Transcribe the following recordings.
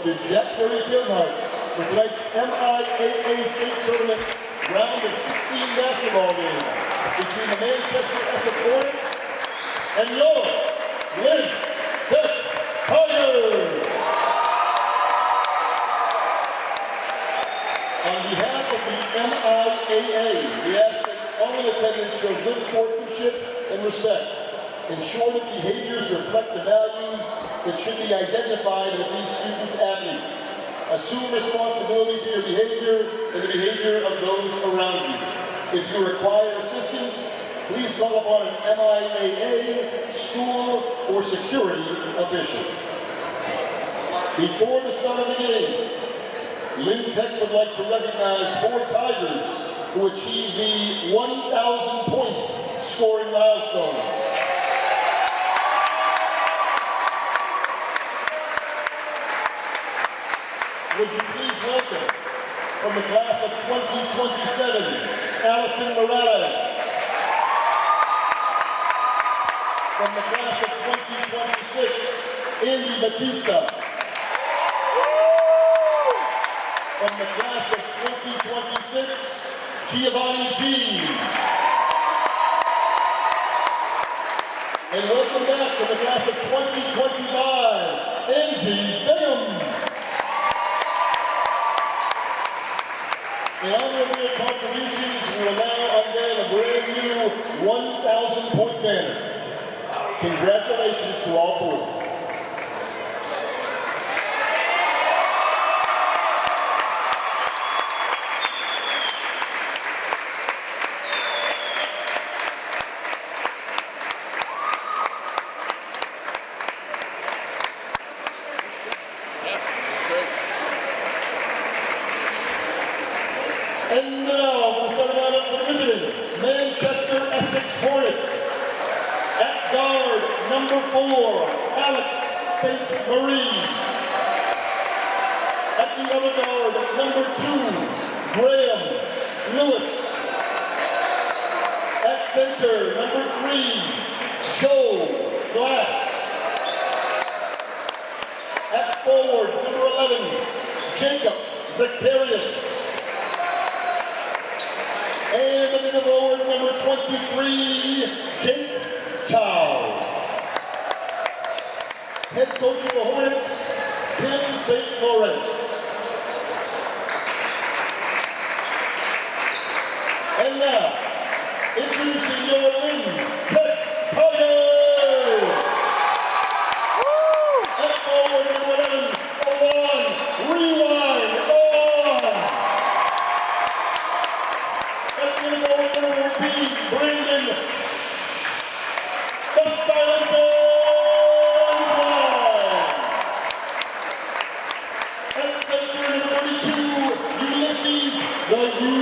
to Jack Berry Fieldhouse for tonight's MIAA State Tournament round of 16 basketball game between the Manchester Essex Hornets and your LVTI Tigers. On behalf of the MIAA, we ask that all in attendance show good sportsmanship and respect. Ensure that behaviors reflect the values that should be identified with these student athletes. Assume responsibility for your behavior and the behavior of those around you. If you require assistance, please call upon an MIAA, school, or security official. Before the start of the game, LVTI would like to recognize 4 Tigers who achieved the 1,000 point scoring milestone. Would you please welcome, from the class of 2027, Allison Morales. From the class of 2026, Andy Batista. From the class of 2026, Giovanni G. And welcome back from the class of 2025, Angie Bingham. In honor of your contributions, we will now unveil a brand new 1,000 point banner. Congratulations to all 4. And now, we're starting out up for the visiting Manchester Essex Hornets. At guard, number 4, Alex St. Marie. At the other guard, number 2, Graham Lewis. At center, number 3, Joe Glass. At forward, number 11, Jacob Zacharias. And at the forward, number 23, Jake Chow. Head coach of the Hornets, Tim St. Laurent. And now, introducing your LVTI Tigers. At forward, number 11, Owen Rewind. Brandon, the silencer fly. At center, number 32, Ulysses, the U.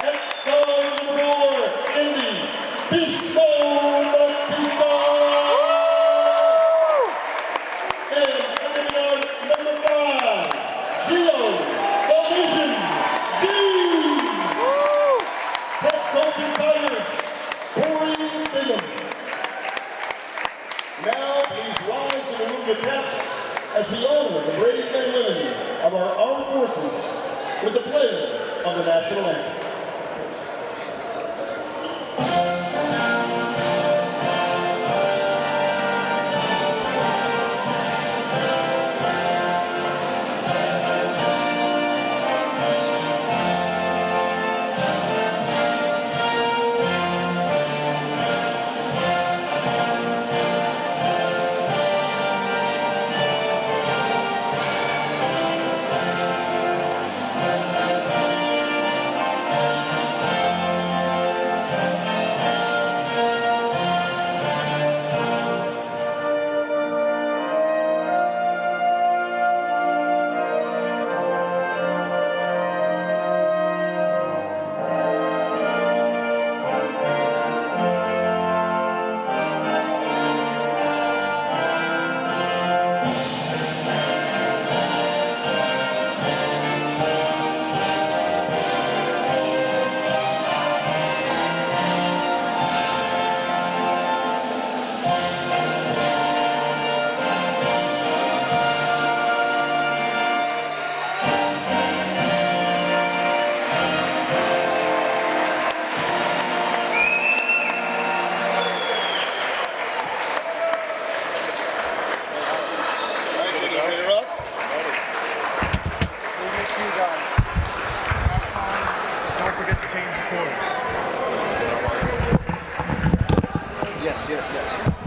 At guard, number 4, Andy, Bisco Batista. And at guard, number 5, Gio. Now, please rise and remove your caps as we honor the brave men and women of our armed forces with the playing of the national anthem.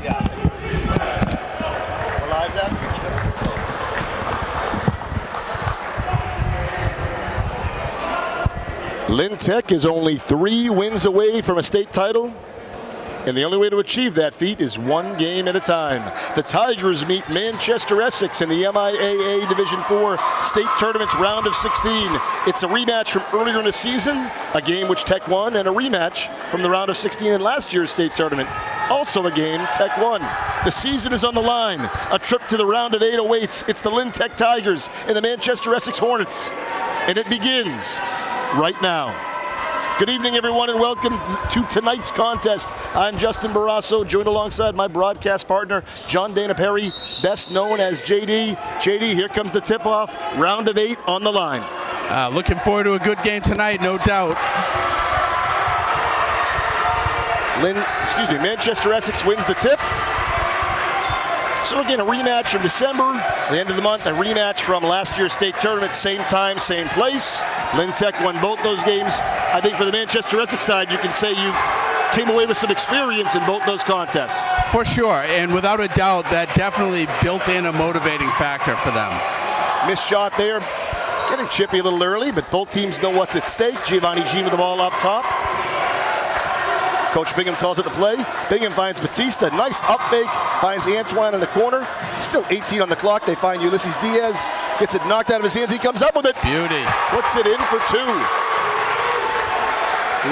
Yeah. We're live, Zach? Lynn Tech is only 3 wins away from a state title. And the only way to achieve that feat is one game at a time. The Tigers meet Manchester Essex in the MIAA Division IV State Tournament's round of 16. It's a rematch from earlier in the season, a game which Tech won, and a rematch from the round of 16 in last year's state tournament. Also a game Tech won. The season is on the line. A trip to the round of 8 awaits. It's the Lynn Tech Tigers and the Manchester Essex Hornets. And it begins right now. Good evening, everyone, and welcome to tonight's contest. I'm Justin Barrasso, joined alongside my broadcast partner, John Dana Perry, best known as JD. JD, here comes the tip-off. Round of 8 on the line. Looking forward to a good game tonight, no doubt. Manchester Essex wins the tip. So again, a rematch from December, the end of the month, a rematch from last year's state tournament, same time, same place. Lynn Tech won both those games. I think for the Manchester Essex side, you can say you came away with some experience in both those contests. For sure, and without a doubt, that definitely built in a motivating factor for them. Missed shot there, getting chippy a little early, but both teams know what's at stake. Giovanni Jean with the ball up top. Coach Bingham calls it the play. Bingham finds Batista. Nice up fake. Finds Antoine in the corner. Still 18 on the clock. They find Ulysses Diaz. Gets it knocked out of his hands. He comes up with it. Beauty. Puts it in for 2.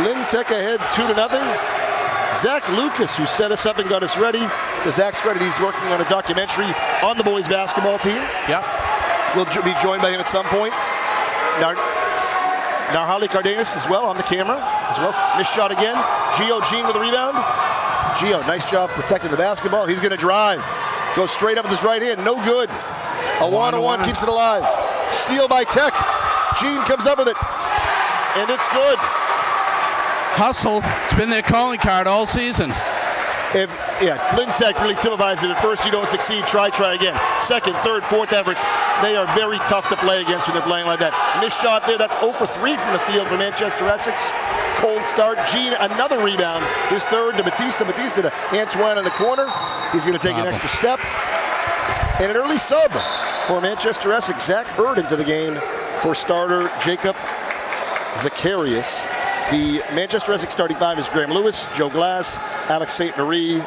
Lynn Tech ahead 2-0. Zach Lucas, who set us up and got us ready. To Zach's credit, he's working on a documentary on the boys basketball team. Yep. We'll be joined by him at some point. Narhali Cardenas as well on the camera as well. Missed shot again. Gio Jean with the rebound. Gio, nice job protecting the basketball. He's going to drive. Goes straight up with his right hand. No good. A one-on-one keeps it alive. Steal by Tech. Jean comes up with it. And it's good. Hustle. It's been their calling card all season. Lynn Tech really typifies it. At first you don't succeed, try again. Second, third, fourth efforts. They are very tough to play against when they're playing like that. Missed shot there. That's 0 for 3 from the field for Manchester Essex. Cold start. Jean, another rebound. His third to Batista. Batista to Antoine in the corner. He's going to take an extra step. And an early sub for Manchester Essex. Zach Hurd into the game for starter Jacob Zacharias. The Manchester Essex starting 5 is Graham Lewis, Joe Glass, Alex St. Marie,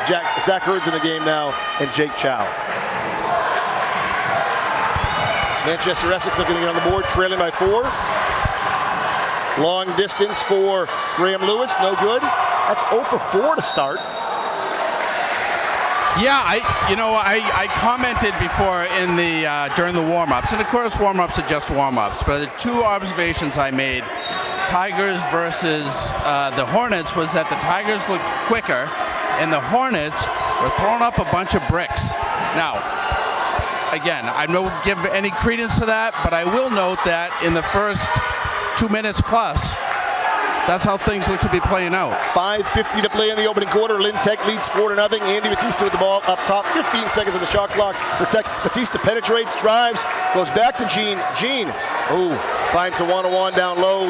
Zach Hurd's in the game now, and Jake Chow. Manchester Essex looking to get on the board, trailing by 4. Long distance for Graham Lewis, no good. That's 0 for 4 to start. Yeah, I commented before in the during the warm-ups, and of course warm-ups are just warm-ups, but the 2 observations I made, Tigers versus the Hornets, was that the Tigers looked quicker and the Hornets were throwing up a bunch of bricks. Now, again, I don't give any credence to that, but I will note that in the first 2 minutes plus, that's how things look to be playing out. 5:50 to play in the opening quarter. Lynn Tech leads 4-0. Andy Batista with the ball up top. 15 seconds on the shot clock for Tech. Batista penetrates, drives, goes back to Jean. Jean, finds a one-on-one down low.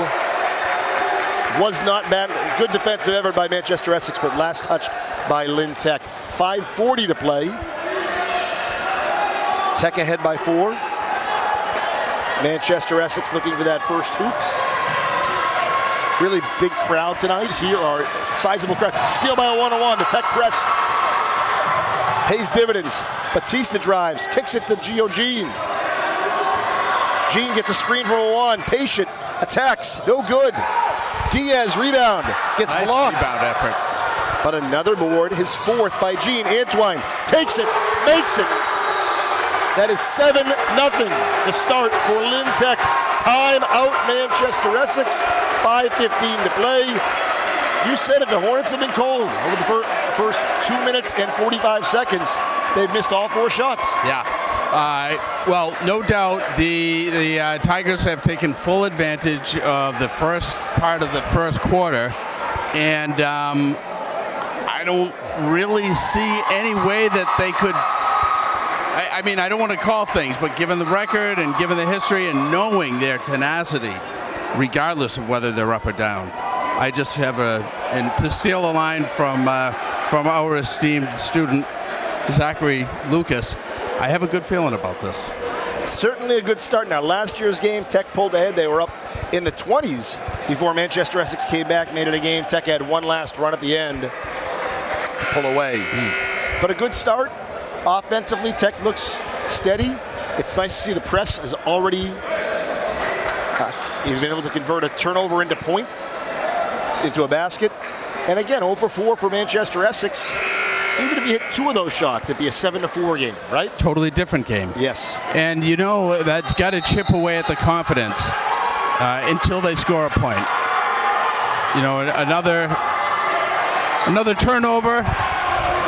Was not bad. Good defensive effort by Manchester Essex, but last touched by Lynn Tech. 5:40 to play. Tech ahead by 4. Manchester Essex looking for that first hoop. Really big crowd tonight. Here are sizable crowd. Steal by a one-on-one. The Tech press pays dividends. Batista drives, kicks it to Gio Jean. Jean gets a screen from a 1. Patient attacks, no good. Diaz rebound, gets blocked. Nice rebound effort. But another board, his 4th by Jean. Antoine takes it, makes it. That is 7-0. The start for Lynn Tech. Time out Manchester Essex. 5:15 to play. You said it, the Hornets have been cold over the first 2 minutes and 45 seconds. They've missed all 4 shots. Yeah. Well, no doubt the Tigers have taken full advantage of the first part of the first quarter, and I don't really see any way that they could. I mean, I don't want to call things, but given the record and given the history and knowing their tenacity, regardless of whether they're up or down, I just have and to steal a line from from our esteemed student, Zachary Lucas. I have a good feeling about this. Certainly a good start. Now, last year's game, Tech pulled ahead. They were up in the 20s before Manchester Essex came back, made it a game. Tech had one last run at the end to pull away. But a good start. Offensively, Tech looks steady. It's nice to see the press has already been able to convert a turnover into point, into a basket. And again, 0 for 4 for Manchester Essex. Even if you hit 2 of those shots, it'd be a 7-4 game, right? Totally different game. Yes. And you know, that's got to chip away at the confidence until they score a point. You know, another turnover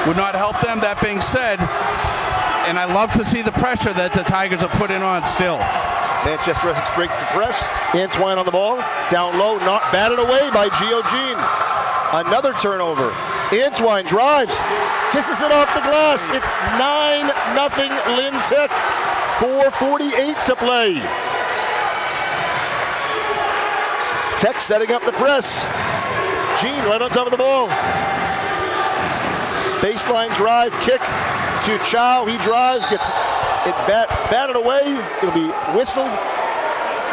would not help them. That being said, and I love to see the pressure that the Tigers are putting on still. Manchester Essex breaks the press. Antoine on the ball. Down low, not batted away by Gio Jean. Another turnover. Antoine drives, kisses it off the glass. It's 9-0 Lynn Tech. 4:48 to play. Tech setting up the press. Jean right on top of the ball. Baseline drive, kick to Chow. He drives, gets it batted away. It'll be whistled.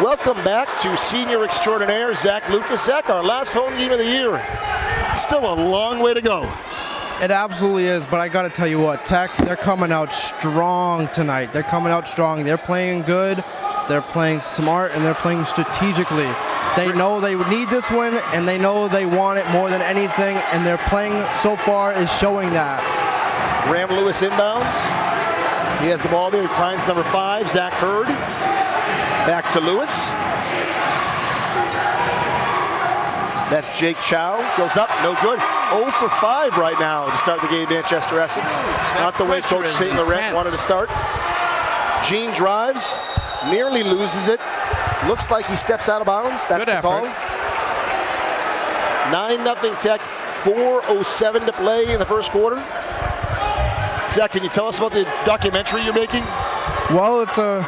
Welcome back to senior extraordinaire Zach Lucas. Zach, our last home game of the year. Still a long way to go. It absolutely is, but I got to tell you what, Tech, they're coming out strong tonight. They're coming out strong. They're playing good, they're playing smart, and they're playing strategically. They know they need this win, and they know they want it more than anything, and their playing so far is showing that. Graham Lewis inbounds. He has the ball there. He finds number 5, Zach Hurd. Back to Lewis. That's Jake Chow. Goes up, no good. 0 for 5 right now to start the game, Manchester Essex. Not the way Coach St. Laurent wanted to start. Jean drives, nearly loses it. Looks like he steps out of bounds. That's the call. 9-0 Tech, 4:07 to play in the first quarter. Zach, can you tell us about the documentary you're making? Well, it's a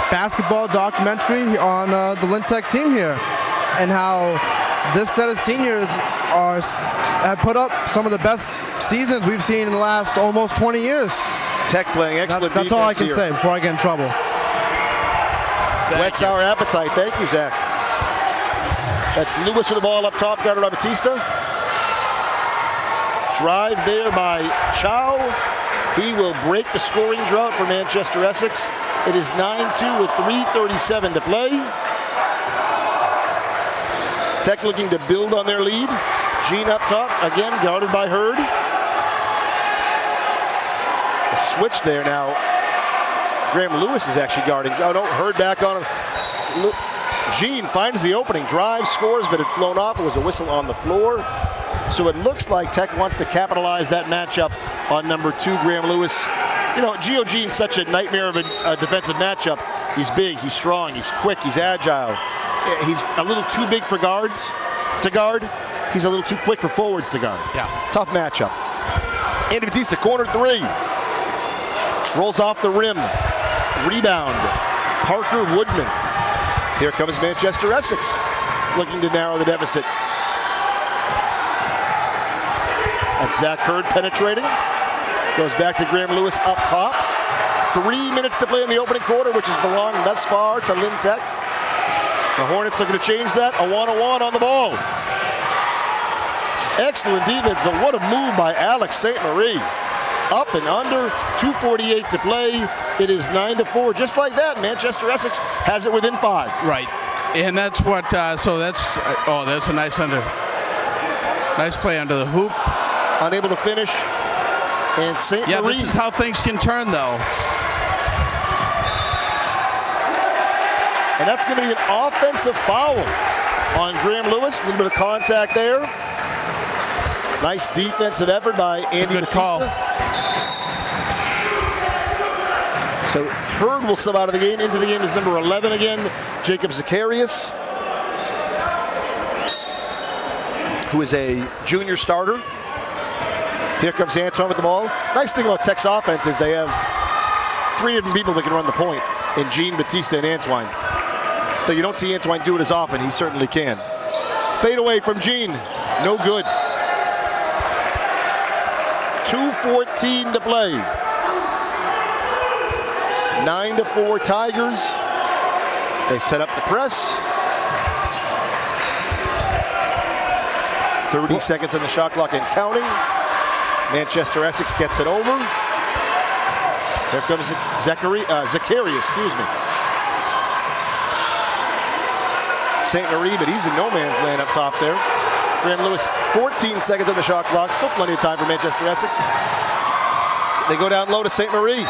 basketball documentary on the Lynn Tech team here, and how this set of seniors have put up some of the best seasons we've seen in the last almost 20 years. Tech playing excellent defense. That's all I can here. say before I get in trouble. Whets our appetite. Thank you, Zach. That's Lewis with the ball up top, guarded by Batista. Drive there by Chow. He will break the scoring drought for Manchester Essex. It is 9-2 with 3:37 to play. Tech looking to build on their lead. Jean up top, again guarded by Hurd. A switch there now. Graham Lewis is actually guarding. Oh no, Hurd back on him. Jean finds the opening, drives, scores, but it's blown off. It was a whistle on the floor. So it looks like Tech wants to capitalize that matchup on number 2, Graham Lewis. You know, Gio Jean's such a nightmare of a defensive matchup. He's big, he's strong, he's quick, he's agile. He's a little too big for guards to guard. He's a little too quick for forwards to guard. Yeah. Tough matchup. Andy Batista, corner 3. Rolls off the rim. Rebound. Parker Woodman. Here comes Manchester Essex, looking to narrow the deficit. That's Zach Hurd penetrating. Goes back to Graham Lewis up top. 3 minutes to play in the opening quarter, which has belonged thus far to Lynn Tech. The Hornets looking to change that. A 1-on-1 on the ball. Excellent defense, but what a move by Alex St. Marie. Up and under, 2:48 to play. It is 9-4. Just like that, Manchester Essex has it within 5. Right, and that's what. So that's that's a nice play under the hoop. Unable to finish, and St. Yeah, Marie. this is how things can turn, though. And that's going to be an offensive foul on Graham Lewis. A little bit of contact there. Nice defensive effort by Andy Good Batista. call. So Hurd will sub out of the game. Into the game is number 11 again, Jacob Zacharias, who is a junior starter. Here comes Antoine with the ball. Nice thing about Tech's offense is they have 3 different people that can run the point in Jean, Batista, and Antoine. But you don't see Antoine do it as often. He certainly can. Fade away from Jean. No good. 2:14 to play. 9-4 Tigers. They set up the press. 30 seconds on the shot clock and counting. Manchester Essex gets it over. Here comes Zacharias, excuse me. St. Marie, but he's in no man's land up top there. Graham Lewis, 14 seconds on the shot clock. Still plenty of time for Manchester Essex. They go down low to St. Marie.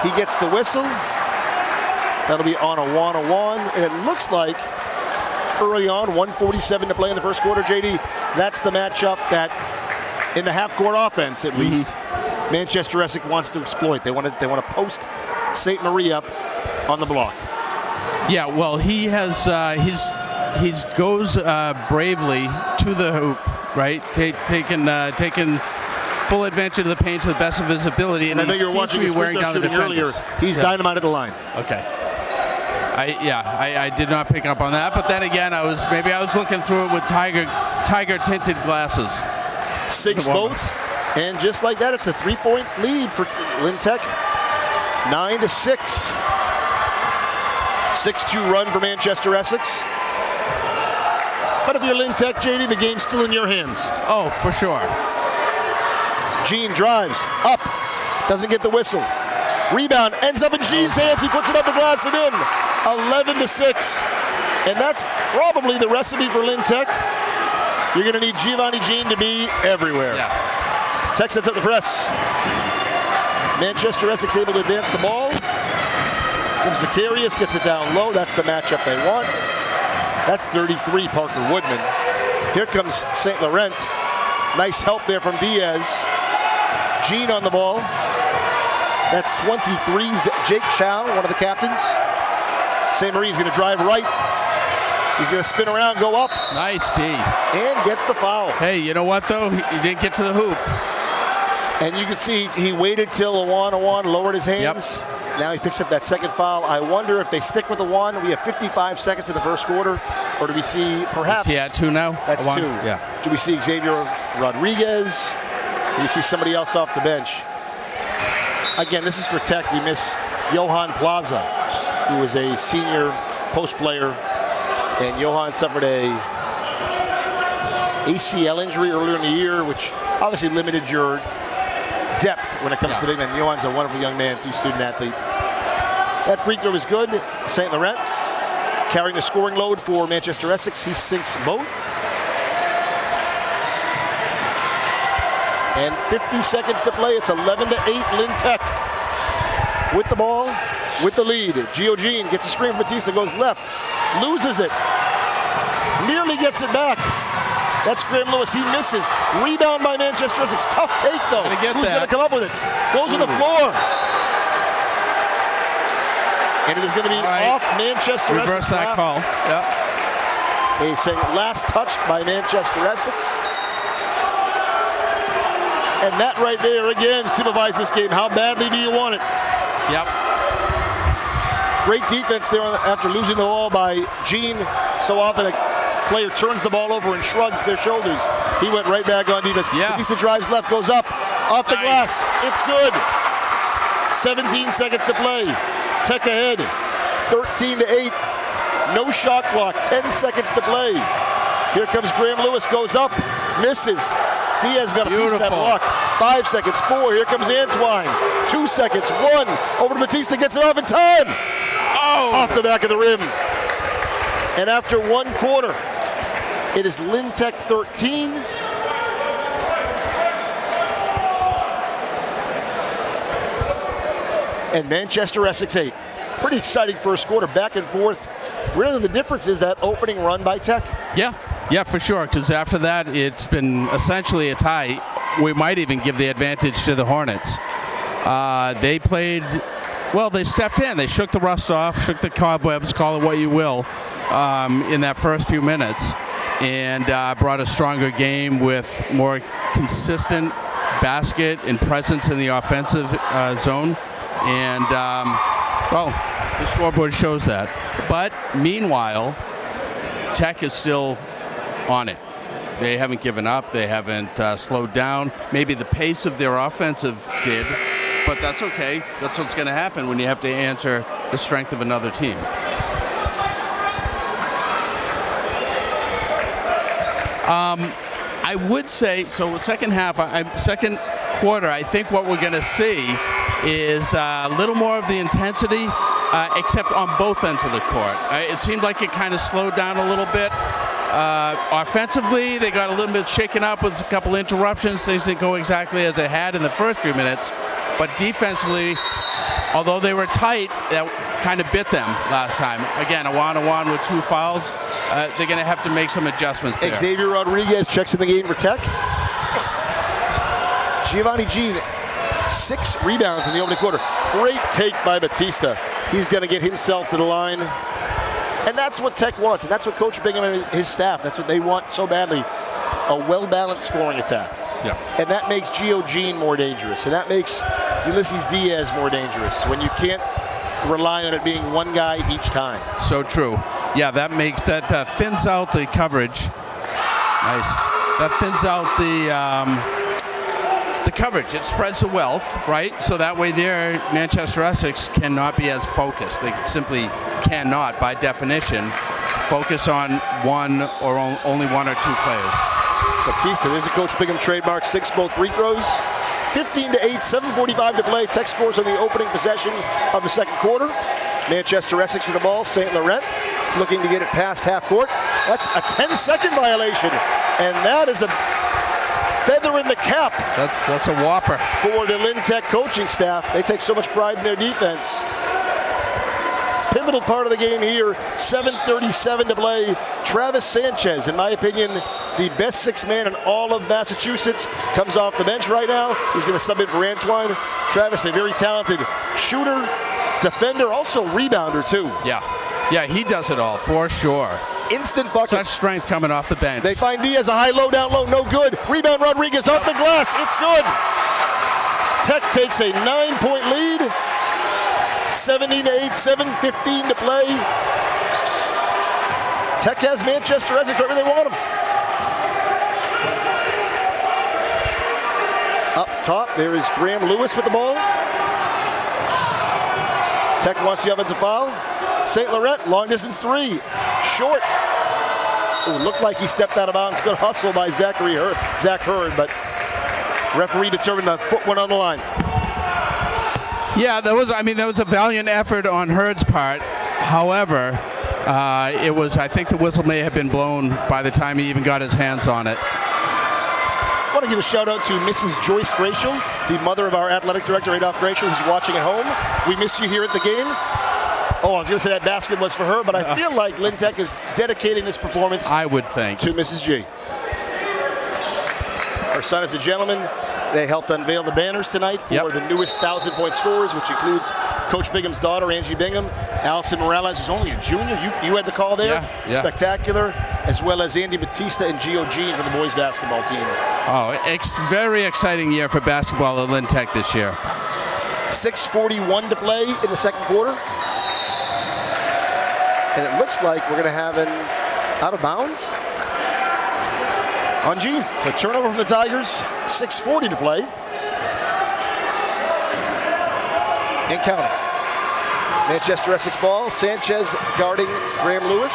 He gets the whistle. That'll be on a 1-1. And it looks like early on, 1:47 to play in the first quarter, JD. That's the matchup that, in the half-court offense at least, Manchester Essex wants to exploit. They want to post St. Marie up on the block. Yeah, well, he has he goes bravely to the hoop, right? Taking full advantage of the paint to the best of his ability, and I know you're watching his free throw shooting earlier. He's dynamite at the line. Okay. I did not pick up on that, but then again, I was looking through it with tiger tinted glasses. 6 both, and just like that, it's a 3-point lead for Lynn Tech. 9-6. 6-2 run for Manchester Essex. But if you're Lynn Tech, JD, the game's still in your hands. Oh, for sure. Gene drives up, doesn't get the whistle. Rebound ends up in Gene's hands. He puts it up the glass and in. 11-6, and that's probably the recipe for Lynn Tech. You're going to need Giovanni Gene to be everywhere. Yeah. Tech sets up the press. Manchester Essex able to advance the ball. Comes Zacharias, gets it down low. That's the matchup they want. That's 33, Parker Woodman. Here comes St. Laurent. Nice help there from Diaz. Gene on the ball. That's 23, Jake Chow, one of the captains. St. Marie's going to drive right. He's going to spin around, go up. Nice D. And gets the foul. Hey, you know what, though? He didn't get to the hoop. And you can see he waited till a 1-1, lowered his hands. Yep. Now he picks up that second foul. I wonder if they stick with the 1. We have 55 seconds in the first quarter. Or do we see perhaps... Is he at 2 now? That's 2. Yeah. Do we see Xavier Rodriguez? Do we see somebody else off the bench? Again, this is for Tech. We miss Johan Plaza, who was a senior post player. And Johan suffered a ACL injury earlier in the year, which obviously limited your depth when it comes to big men. Johan's a wonderful young man, too, student athlete. That free throw is good. St. Laurent carrying the scoring load for Manchester Essex. He sinks both. And 50 seconds to play. It's 11-8, Lynn Tech with the ball, with the lead. Gio Jean gets a screen from Batista, goes left, loses it, nearly gets it back. That's Graham Lewis. He misses. Rebound by Manchester Essex. Tough take, though. Who's going to come up with it? Goes to the floor. And it is going to be off Manchester Essex. Reverse that call. Yep. He's saying last touched by Manchester Essex. And that right there, again, typifies this game. How badly do you want it? Yep. Great defense there after losing the ball by Gene. So often a player turns the ball over and shrugs their shoulders. He went right back on defense. Yeah. Batista drives left, goes up, off the glass. It's good. 17 seconds to play. Tech ahead, 13-8. No shot clock, 10 seconds to play. Here comes Graham Lewis, goes up, misses. Diaz got a piece of that block. 5 seconds, 4. Here comes Antoine. 2 seconds, 1. Over to Batista, gets it off in time. Oh! Off the back of the rim. And after 1 quarter, it is Lynn Tech 13. And Manchester Essex 8. Pretty exciting first quarter, back and forth. Really the difference is that opening run by Tech. Yeah, for sure, because after that, it's been essentially a tie. We might even give the advantage to the Hornets. They played, well, they stepped in. They shook the rust off, shook the cobwebs, call it what you will, in that first few minutes, and brought a stronger game with more consistent basket and presence in the offensive zone. And, well, the scoreboard shows that. But meanwhile, Tech is still on it. They haven't given up. They haven't slowed down. Maybe the pace of their offensive did, but that's okay. That's what's going to happen when you have to answer the strength of another team. I would say, so second quarter, I think what we're going to see is a little more of the intensity, except on both ends of the court. It seemed like it kind of slowed down a little bit. Offensively, they got a little bit shaken up with a couple interruptions. Things didn't go exactly as they had in the first 3 minutes. But defensively, although they were tight, that kind of bit them last time. Again, a one-on-one with 2 fouls. They're going to have to make some adjustments there. Xavier Rodriguez checks in the game for Tech. Giovanni Jean, 6 rebounds in the opening quarter. Great take by Batista. He's going to get himself to the line. And that's what Tech wants, and that's what Coach Bingham and his staff, that's what they want so badly, a well-balanced scoring attack. Yeah. And that makes Gio Jean more dangerous, and that makes Ulysses Diaz more dangerous when you can't rely on it being one guy each time. So true. Yeah, that makes that thins out the coverage. Nice. That thins out the coverage. It spreads the wealth, right? So that way there, Manchester Essex cannot be as focused. They simply cannot, by definition, focus on one or only 1 or 2 players. Batista, there's a Coach Bingham trademark, 6 both free throws. 15-8, 7:45 to play. Tech scores on the opening possession of the second quarter. Manchester Essex with the ball. St. Laurent looking to get it past half court. That's a 10-second violation, and that is a feather in the cap. That's a whopper for the Lynn Tech coaching staff. They take so much pride in their defense. Pivotal part of the game here, 7:37 to play. Travis Sanchez, in my opinion, the best 6th man in all of Massachusetts, comes off the bench right now. He's going to sub in for Antoine. Travis, a very talented shooter, defender, also rebounder too. Yeah, he does it all, for sure. Instant bucket. Such strength coming off the bench. They find Diaz, a high low, down low, no good. Rebound Rodriguez off the glass, it's good. Tech takes a 9-point lead. 17-8, 7:15 to play. Tech has Manchester Essex wherever they want them. Up top, there is Graham Lewis with the ball. Tech wants the offensive foul. St. Laurent, long distance 3. Short. Ooh, looked like he stepped out of bounds. Good hustle by Zach Hurd, but referee determined the foot went on the line. Yeah, that was a valiant effort on Hurd's part. However, I think the whistle may have been blown by the time he even got his hands on it. I want to give a shout out to Mrs. Joyce Gratial, the mother of our athletic director, Adolph Gratial, who's watching at home. We miss you here at the game. Oh, I was going to say that basket was for her, but I feel like Lynn Tech is dedicating this performance, I would think, to Mrs. G. Our son is a gentleman. They helped unveil the banners tonight for the newest 1,000-point scorers, which includes Coach Bingham's daughter, Angie Bingham. Allison Morales, who's only a junior. You had the call there. Yeah. Spectacular. As well as Andy Batista and Gio Jean for the boys basketball team. Oh, very exciting year for basketball at Lynn Tech this year. 6:41 to play in the second quarter. And it looks like we're going to have an out of bounds on Jean. So turnover from the Tigers. 6:40 to play. And counting. Manchester Essex ball. Sanchez guarding Graham Lewis.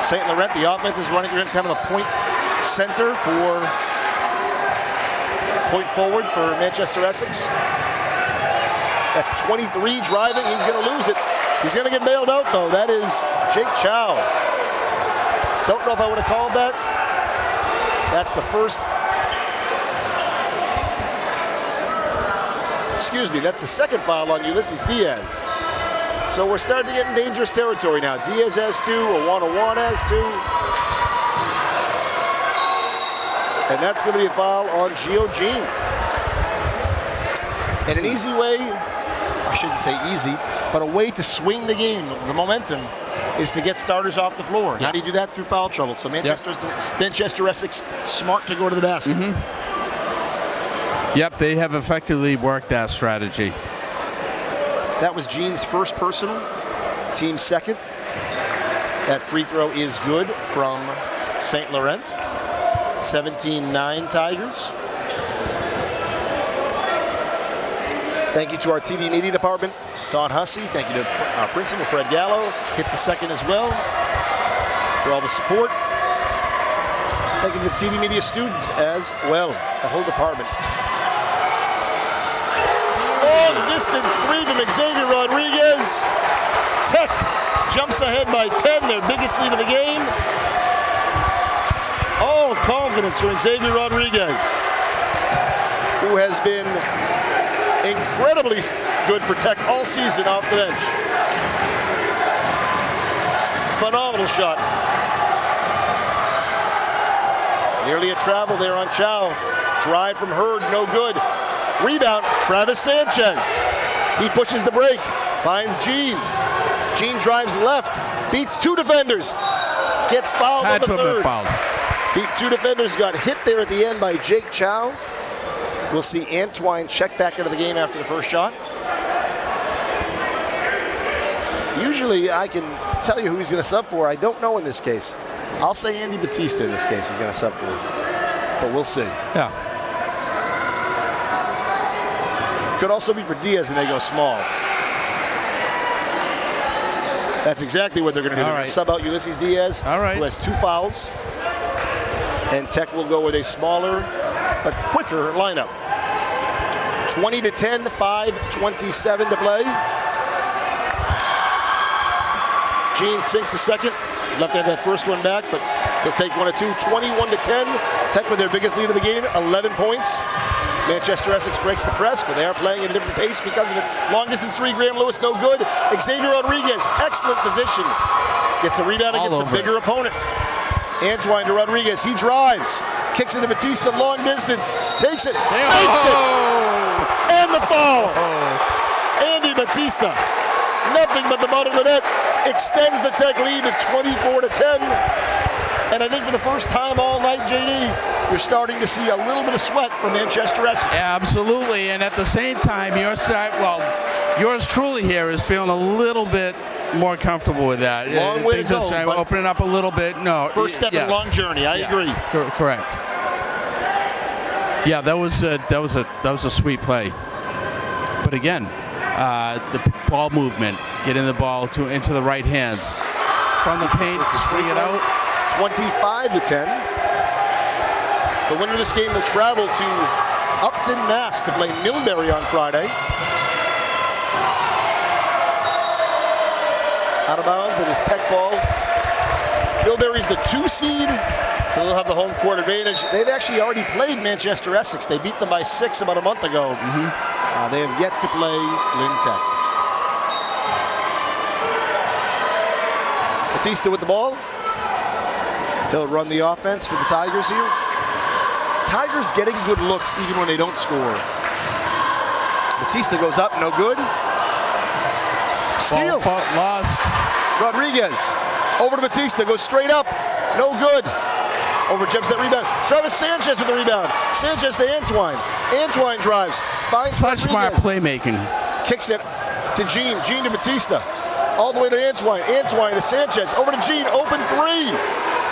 St. Laurent, the offense is running kind of a point center for point forward for Manchester Essex. That's 23 driving. He's going to lose it. He's going to get bailed out, though. That is Jake Chow. Don't know if I would have called that. That's the first. Excuse me, that's the second foul on Ulysses Diaz. So we're starting to get in dangerous territory now. Diaz has 2, Owana has 2. And that's going to be a foul on Gio Jean. And an easy way, I shouldn't say easy, but a way to swing the game, the momentum, is to get starters off the floor. How do you do that? Through foul trouble. So Manchester Essex, smart to go to the basket. Yep, they have effectively worked that strategy. That was Jean's first personal. team second. That free throw is good from St. Laurent. 17-9 Tigers. Thank you to our TV media department, Don Hussey. Thank you to our principal, Fred Gallo. Hits the second as well for all the support. Thank you to the TV media students as well, the whole department. Long distance three from Xavier Rodriguez. Tech jumps ahead by 10, their biggest lead of the game. All confidence from Xavier Rodriguez, who has been incredibly good for Tech all season off the bench. Phenomenal shot. Nearly a travel there on Chow. Drive from Hurd, no good. Rebound, Travis Sanchez. He pushes the break, finds Gene. Gene drives left, beats two defenders, gets fouled on the third. Beat two defenders, got hit there at the end by Jake Chow. We'll see Antoine check back into the game after the first shot. Usually I can tell you who he's going to sub for. I don't know in this case. I'll say Andy Batista in this case he's going to sub for, but we'll see. Yeah. Could also be for Diaz and they go small. That's exactly what they're going to do. They're going to sub out Ulysses Diaz, who has 2 fouls. And Tech will go with a smaller but quicker lineup. 20-10, 5:27 to play. Gene sinks the second. Left to have that first one back, but they'll take 1 or 2. 21-10. Tech with their biggest lead of the game, 11 points. Manchester Essex breaks the press, but they are playing at a different pace because of it. Long distance three, Graham Lewis, no good. Xavier Rodriguez, excellent position. Gets a rebound against the bigger opponent. Antoine to Rodriguez, he drives. Kicks into Batista, long distance. Takes it, makes it. And the foul. Andy Batista, nothing but the bottom of the net. Extends the Tech lead to 24-10. And I think for the first time all night, JD, you're starting to see a little bit of sweat from Manchester Essex. Absolutely, and at the same time, yours truly here is feeling a little bit more comfortable with that. Long way to go, but opening up a little bit. No, first step in a long journey. I agree. Correct. Yeah, that was a sweet play. But again, the ball movement, getting the ball into the right hands from the paint, swing it out. 25-10. The winner of this game will travel to Upton, Mass to play Millbury on Friday. Out of bounds, it is Tech ball. Millbury's the 2 seed, so they'll have the home court advantage. They've actually already played Manchester Essex. They beat them by 6 about a month ago. They have yet to play Lynn Tech. Batista with the ball. He'll run the offense for the Tigers here. Tigers getting good looks even when they don't score. Batista goes up, no good. Steal. Lost. Rodriguez over to Batista, goes straight up, no good. Overjumps that rebound. Travis Sanchez with the rebound. Sanchez to Antoine. Antoine drives, finds such smart Rodriguez. playmaking. Kicks it to Gene. Gene to Batista. All the way to Antoine. Antoine to Sanchez. Over to Gene. Open three.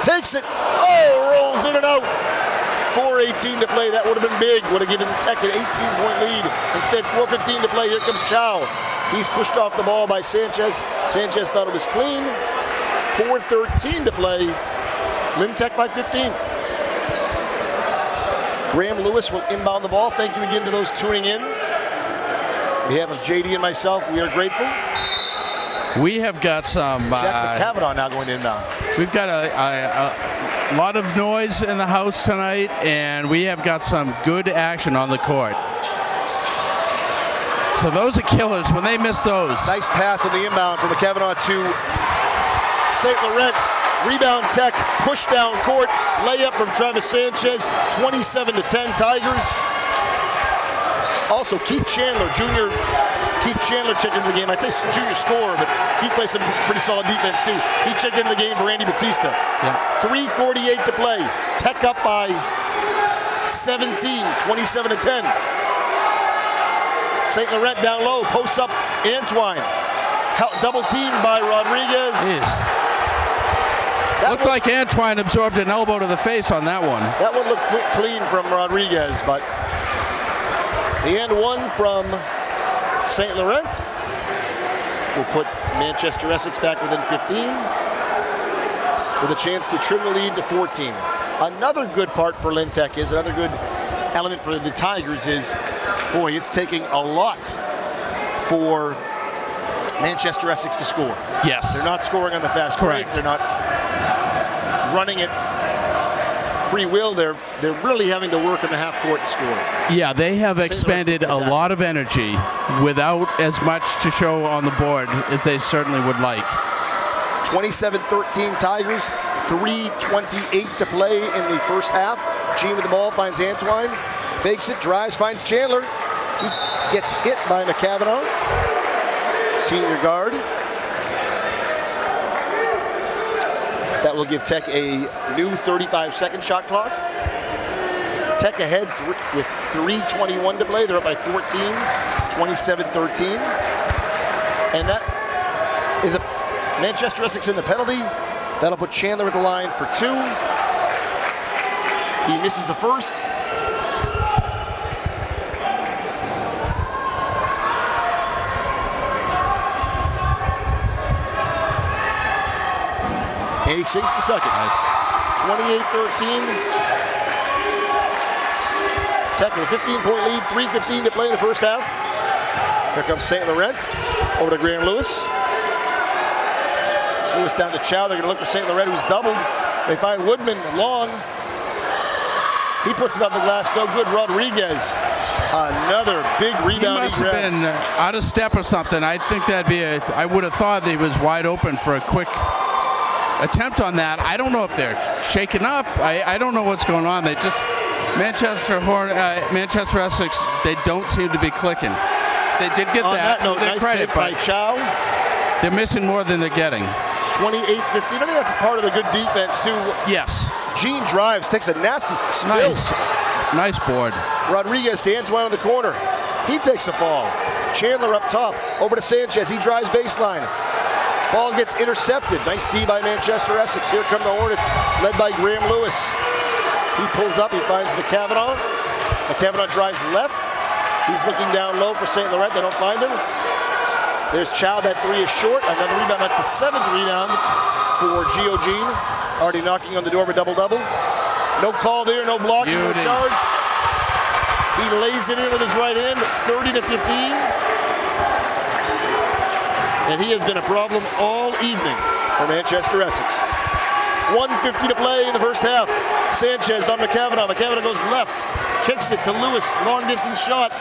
Takes it. Oh, rolls in and out. 4:18 to play. That would have been big. Would have given Tech an 18-point lead. Instead, 4:15 to play. Here comes Chow. He's pushed off the ball by Sanchez. Sanchez thought it was clean. 4:13 to play. Lynn Tech by 15. Graham Lewis will inbound the ball. Thank you again to those tuning in. On behalf of JD and myself, we are grateful. We have got some. Jack McCavanagh now going to inbound. We've got a lot of noise in the house tonight, and we have got some good action on the court. So those are killers when they miss those. Nice pass on the inbound from McCavanagh to St. Laurent. Rebound Tech, push down court, layup from Travis Sanchez, 27-10 Tigers. Also Keith Chandler, junior Keith Chandler checked into the game. I'd say junior scorer, but he plays some pretty solid defense too. He checked into the game for Andy Batista. Yeah. 3:48 to play. Tech up by 17, 27-10. St. Laurent down low, posts up Antoine. Double teamed by Rodriguez. Jeez. Looked like Antoine absorbed an elbow to the face on that one. That one looked clean from Rodriguez, but the end one from St. Laurent will put Manchester Essex back within 15 with a chance to trim the lead to 14. Another good part for Lintec is, another good element for the Tigers is, boy, it's taking a lot for Manchester Essex to score. Yes. They're not scoring on the fast break. Correct. They're not running it free will. They're really having to work in the half court to score. Yeah, they have expended a lot of energy without as much to show on the board as they certainly would like. 27-13 Tigers, 3:28 to play in the first half. Gene with the ball finds Antoine, fakes it, drives, finds Chandler. He gets hit by McCavanagh, senior guard. That will give Tech a new 35-second shot clock. Tech ahead with 3:21 to play. They're up by 14, 27-13. And that is a Manchester Essex in the penalty. That'll put Chandler at the line for 2. He misses the first. And he sinks the second. Nice. 28-13. Tech with a 15-point lead, 3:15 to play in the first half. Here comes St. Laurent over to Graham Lewis. Lewis down to Chow. They're going to look for St. Laurent, who's doubled. They find Woodman long. He puts it on the glass, no good. Rodriguez, another big rebound. He must have been out of step or something. I think that'd be I would have thought he was wide open for a quick attempt on that. I don't know if they're shaken up. I don't know what's going on. They just Manchester Essex. They don't seem to be clicking. They did get that. Note, Their nice credit, take by but Chow. they're missing more than they're getting. 28-15. I think that's a part of the good defense too. Yes. Gene drives, takes a nasty spill. Nice board. Rodriguez to Antoine in the corner. He takes a fall. Chandler up top, over to Sanchez. He drives baseline. Ball gets intercepted. Nice D by Manchester Essex. Here come the Hornets, led by Graham Lewis. He pulls up, he finds McCavanagh. McCavanagh drives left. He's looking down low for St. Laurent. They don't find him. There's Chow. That 3 is short. Another rebound. That's the 7th rebound for Gio Jean. Already knocking on the door of a double-double. No call there, no blocking, no charge. He lays it in with his right hand, 30-15. And he has been a problem all evening for Manchester Essex. 1:50 to play in the first half. Sanchez on McCavanagh. McCavanagh goes left, kicks it to Lewis. Long distance shot,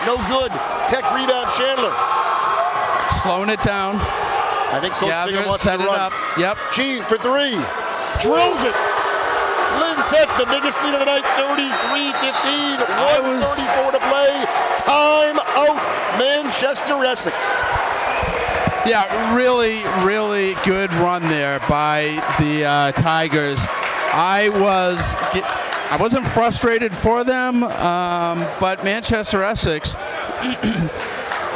no good. Tech rebound, Chandler. Slowing it down. I think Coach Gather Bingham it, wants set to it run. up. Yep. Gene for 3. Drills it. Lintec, the biggest lead of the night, 33-15. 1:34 to play. Time out, Manchester Essex. Yeah, really, really good run there by the Tigers. I wasn't frustrated for them, but Manchester Essex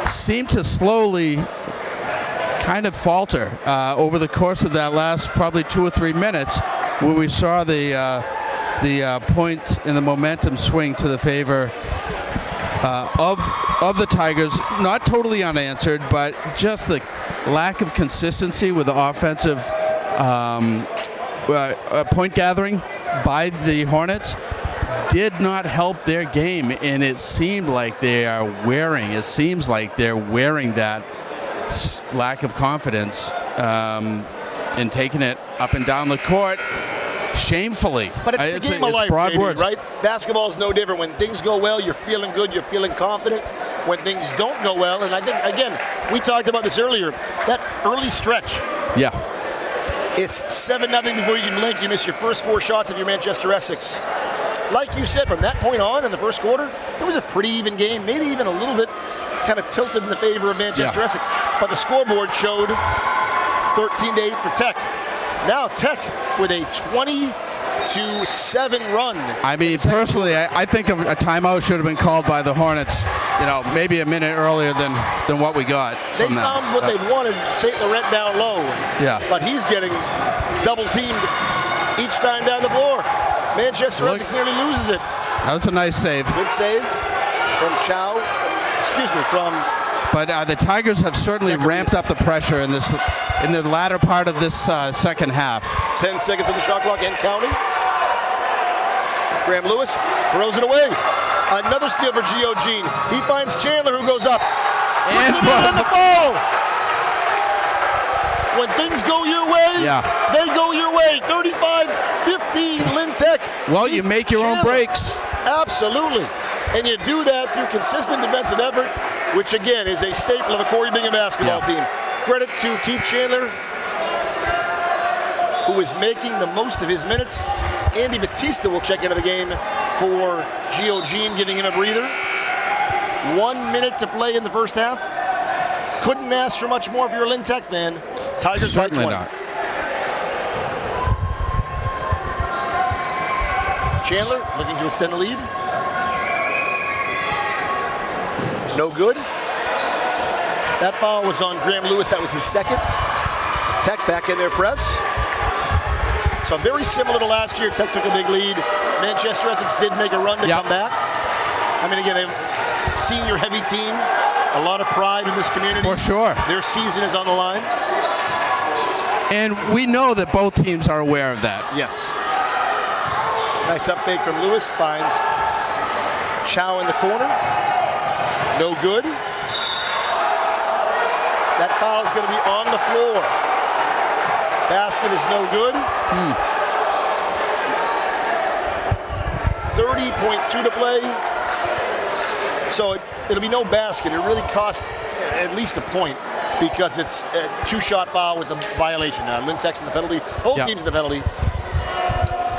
seemed to slowly kind of falter over the course of that last probably 2 or 3 minutes, where we saw the point in the momentum swing to the favor of the Tigers. Not totally unanswered, but just the lack of consistency with the offensive point gathering by the Hornets did not help their game, and it seemed like they are wearing. It seems like they're wearing that lack of confidence in taking it up and down the court shamefully. But it's the game of life, broad Katie, words, right? Basketball is no different. When things go well, you're feeling good, you're feeling confident. When things don't go well, and I think, again, we talked about this earlier, that early stretch. Yeah. It's 7-0 before you can blink. You miss your first 4 shots of your Manchester Essex. Like you said, from that point on in the first quarter, it was a pretty even game, maybe even a little bit kind of tilted in the favor of Manchester Essex. But the scoreboard showed 13-8 for Tech. Now Tech with a 20 7 run. I mean, personally, I think a timeout should have been called by the Hornets, maybe a minute earlier than what we got They from them. found what they wanted, St. Laurent down low. Yeah. But he's getting double teamed each time down the floor. Manchester Essex nearly loses it. That was a nice save. Good save from But the Tigers have certainly ramped up the pressure in the latter part of this second half. 10 seconds on the shot clock and counting. Graham Lewis throws it away. Another steal for Gio Jean. He finds Chandler, who goes up. And Puts it in the foul. When things go your way, they go your way. 35-15, Lynn Tech. Well, you make your own breaks. Absolutely. And you do that through consistent defensive effort, which again is a staple of a Corey Bingham basketball team. Credit to Keith Chandler, who is making the most of his minutes. Andy Batista will check into the game for Gio Jean, giving him a breather. 1 minute to play in the first half. Couldn't ask for much more if you're a Lynn Tech fan. Tigers by 20. Certainly not. Chandler looking to extend the lead. No good. That foul was on Graham Lewis. That was his second. Tech back in their press. So very similar to last year. Tech took a big lead. Manchester Essex did make a run to come back. I mean, again, they're a senior heavy team. A lot of pride in this community. For sure. Their season is on the line. And we know that both teams are aware of that. Yes. Nice up fake from Lewis. Finds Chow in the corner. No good. That foul is going to be on the floor. Basket is no good. 30.2 to play. So it'll be no basket. It really cost at least a point because it's a 2-shot foul with the violation. Lynn Tech's in the penalty. Both teams in the penalty.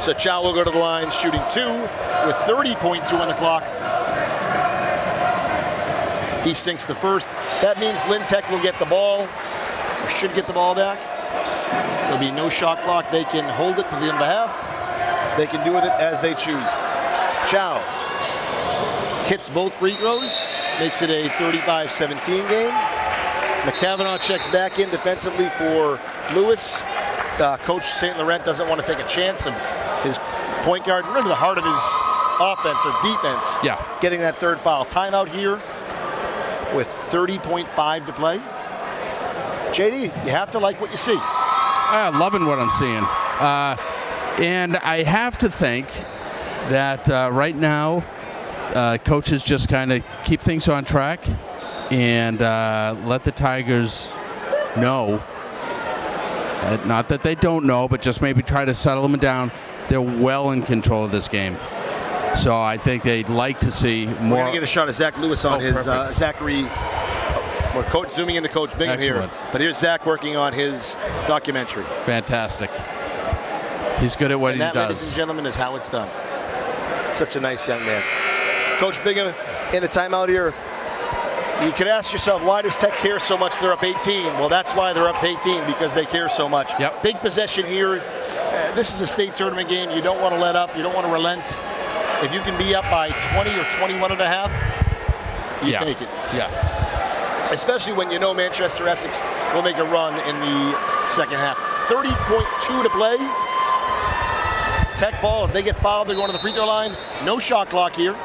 So Chow will go to the line shooting 2 with 30.2 on the clock. He sinks the first. That means Lynn Tech will get the ball, or should get the ball back. There'll be no shot clock. They can hold it to the end of the half. They can do with it as they choose. Chow hits both free throws, makes it a 35-17 game. McCavanagh checks back in defensively for Lewis. Coach St. Laurent doesn't want to take a chance of his point guard, really the heart of his offense or defense. Getting that third foul. Timeout here with 30.5 to play. JD, you have to like what you see. Loving what I'm seeing. And I have to think that right now, coaches just kind of keep things on track and let the Tigers know, not that they don't know, but just maybe try to settle them down. They're well in control of this game. So I think they'd like to see more. We're going to get a shot of Zach Lewis on his Zachary. We're zooming into Coach Bingham here. But here's Zach working on his documentary. Fantastic. He's good at what he does. That, ladies and gentlemen, is how it's done. Such a nice young man. Coach Bingham in the timeout here. You could ask yourself, why does Tech care so much they're up 18? Well, that's why they're up 18, because they care so much. Big possession here. This is a state tournament game. You don't want to let up. You don't want to relent. If you can be up by 20 or 21 and a half, you take it. Especially when you know Manchester Essex will make a run in the second half. 30.2 to play. Tech ball, if they get fouled, they're going to the free throw line. No shot clock here.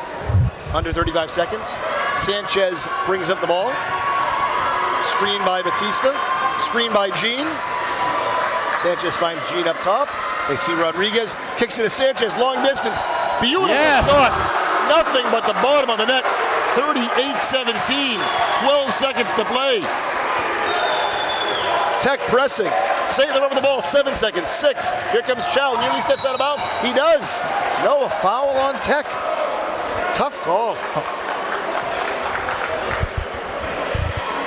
Under 35 seconds. Sanchez brings up the ball. Screen by Batista. Screen by Jean. Sanchez finds Jean up top. They see Rodriguez. Kicks it to Sanchez. Long distance. Beautiful shot. Nothing but the bottom of the net. 38-17. 12 seconds to play. Tech pressing. St. Laurent over the ball. 7 seconds. 6. Here comes Chow. Nearly steps out of bounds. He does. No, a foul on Tech. Tough call.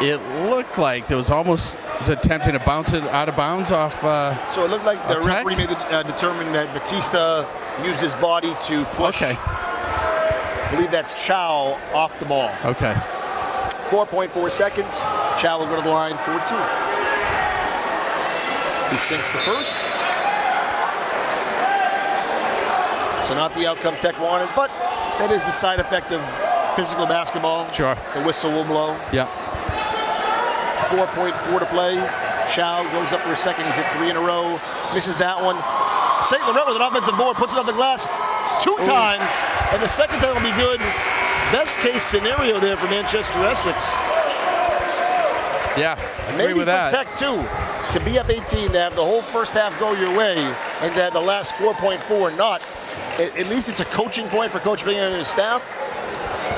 It looked like there was almost attempting to bounce it out of bounds off. So it looked like the referee made determined that Batista used his body to push. I believe that's Chow off the ball. 4.4 seconds. Chow will go to the line for 2. He sinks the first. So not the outcome Tech wanted, but that is the side effect of physical basketball. Sure. The whistle will blow. Yeah. 4.4 to play. Chow goes up for a second. He's hit 3 in a row. Misses that one. St. Laurent with an offensive board, puts it off the glass 2 times, and the second time will be good. Best case scenario there for Manchester Essex. Yeah, I agree Maybe with for that. Tech too, to be up 18, to have the whole first half go your way, and to have the last 4.4 not. At least it's a coaching point for Coach Bingham and his staff,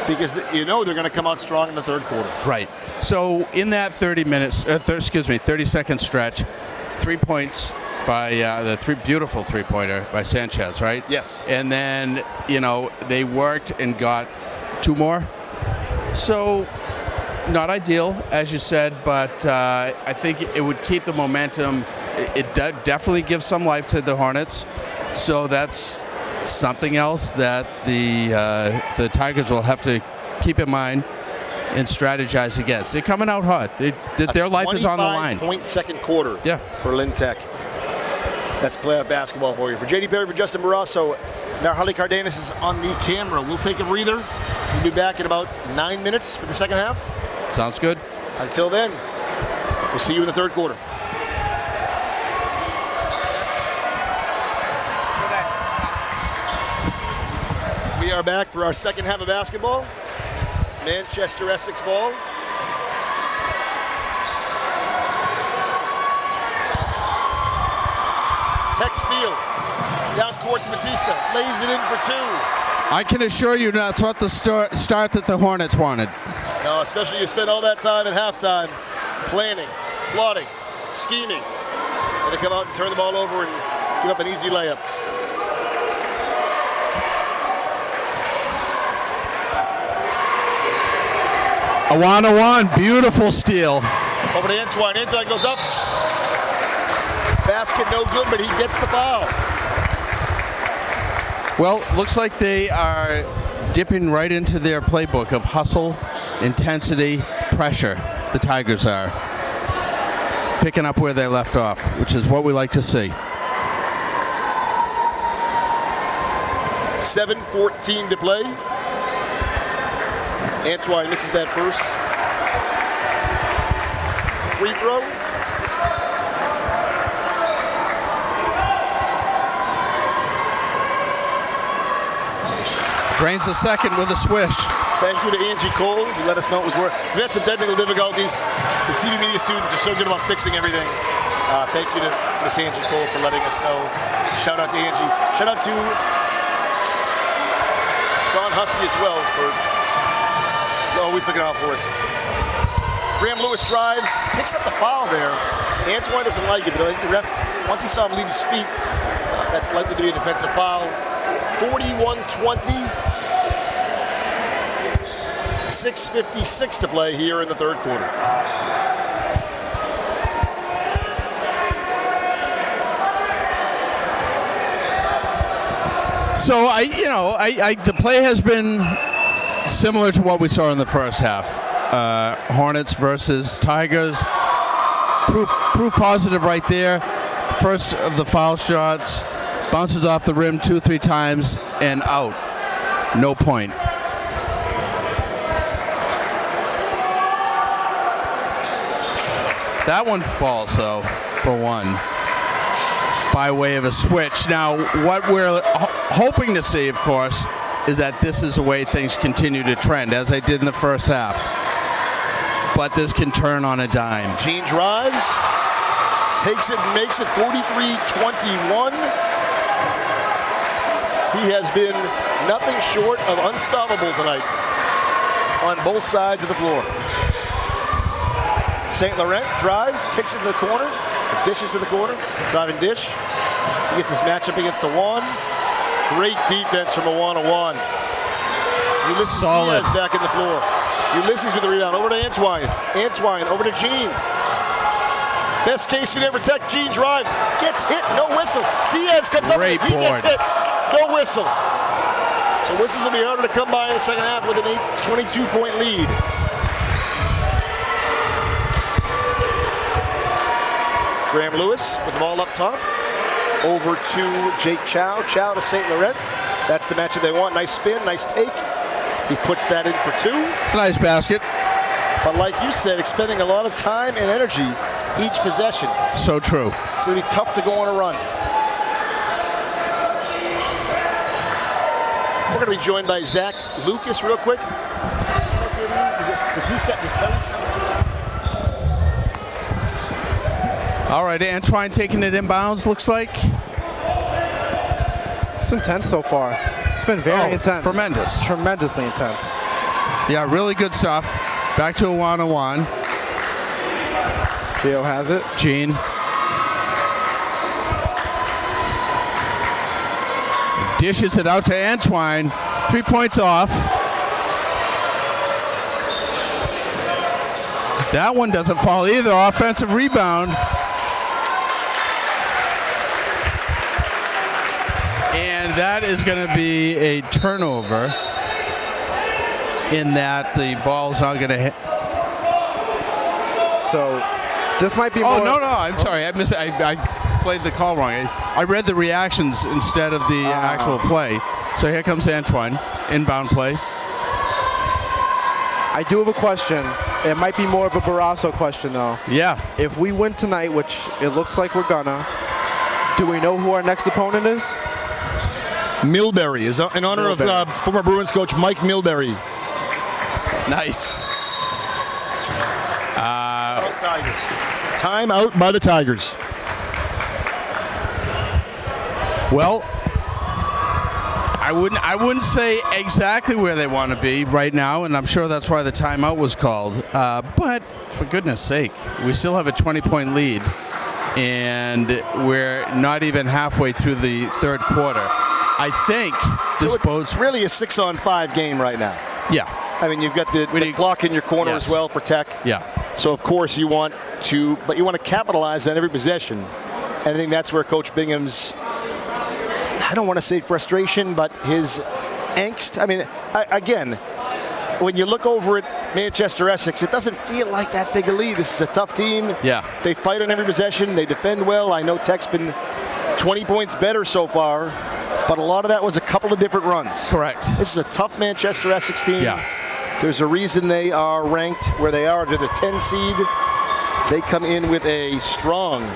because you know they're going to come out strong in the third quarter. Right. So in that 30-second stretch, 3 points by the beautiful three-pointer by Sanchez, right? Yes. And then, they worked and got 2 more. So not ideal, as you said, but I think it would keep the momentum. It definitely gives some life to the Hornets. So that's something else that the Tigers will have to keep in mind and strategize against. They're coming out hot. Their life is on the line. 25-point second quarter for Lynn Tech. That's playoff basketball for you. For J.D. Perry, for Justin Barrasso, now Harley Cardenas is on the camera. We'll take a breather. We'll be back in about 9 minutes for the second half. Sounds good. Until then, we'll see you in the third quarter. We are back for our second half of basketball. Manchester Essex ball. Tech steal. Down court to Batista. Lays it in for 2. I can assure you that's what the start that the Hornets wanted. No, especially you spend all that time at halftime planning, plotting, scheming, and to come out and turn the ball over and give up an easy layup. Awan, beautiful steal. Over to Antoine. Antoine goes up. Basket no good, but he gets the foul. Well, looks like they are dipping right into their playbook of hustle, intensity, pressure. The Tigers are picking up where they left off, which is what we like to see. 7:14 to play. Antoine misses that first free throw. Drains the second with a swish. Thank you to Angie Cole, who let us know it was work. We had some technical difficulties. The TV media students are so good about fixing everything. Thank you to Miss Angie Cole for letting us know. Shout out to Angie. Shout out to Don Hussey as well for always looking out for us. Graham Lewis drives, picks up the foul there. Antoine doesn't like it, but I think the ref, once he saw him leave his feet, that's likely to be a defensive foul. 41-20. 6:56 to play here in the third quarter. So the play has been similar to what we saw in the first half. Hornets versus Tigers. Proof positive right there. First of the foul shots, bounces off the rim 2-3 times and out. No point. That one falls, though, for one, by way of a switch. Now, what we're hoping to see, of course, is that this is the way things continue to trend, as they did in the first half. But this can turn on a dime. Gene drives, takes it, makes it 43-21. He has been nothing short of unstoppable tonight on both sides of the floor. St. Laurent drives, kicks it to the corner, dishes to the corner, driving dish. He gets his matchup against Awan. Great defense from Awan. Ulysses Solid. Diaz back in the floor. Ulysses with the rebound, over to Antoine. Antoine over to Gene. Best case scenario for Tech. Gene drives, gets hit, no whistle. Diaz comes up, he gets hit, no whistle. So whistles will be harder to come by in the second half with an 22-point lead. Graham Lewis with the ball up top. over to Jake Chow. Chow to St. Laurent. That's the matchup they want. Nice spin, nice take. He puts that in for 2. It's a nice basket. But like you said, expending a lot of time and energy each possession. So true. It's going to be tough to go on a run. We're going to be joined by Zach Lucas real quick. Does he set his Perry set? All right, Antoine taking it inbounds, looks like. It's intense so far. It's been very intense. Tremendous. Tremendously intense. Yeah, really good stuff. Back to a one-on-one. Gio has it. Gene. Dishes it out to Antoine. 3 points off. That one doesn't fall either. Offensive rebound. And that is going to be a turnover in that the ball's not going to hit. So this might be more. Oh, no, I'm sorry. I played the call wrong. I read the reactions instead of the actual play. So here comes Antoine. Inbound play. I do have a question. It might be more of a Barrasso question, though. Yeah. If we win tonight, which it looks like we're gonna, do we know who our next opponent is? Milbury is in honor of former Bruins coach Mike Milbury. Nice. Time out by the Tigers. Well, I wouldn't say exactly where they want to be right now, and I'm sure that's why the timeout was called. But for goodness sake, we still have a 20-point lead, and we're not even halfway through the third quarter. I think this bodes. It's really a 6-on-5 game right now. Yeah. I mean, you've got the clock in your corner as well for Tech. Yeah. So of course you want to capitalize on every possession. And I think that's where Coach Bingham's, I don't want to say frustration, but his angst. I mean, again, when you look over at Manchester Essex, it doesn't feel like that big a lead. This is a tough team. Yeah. They fight on every possession. They defend well. I know Tech's been 20 points better so far, but a lot of that was a couple of different runs. Correct. This is a tough Manchester Essex team. Yeah. There's a reason they are ranked where they are. They're the 10 seed. They come in with a strong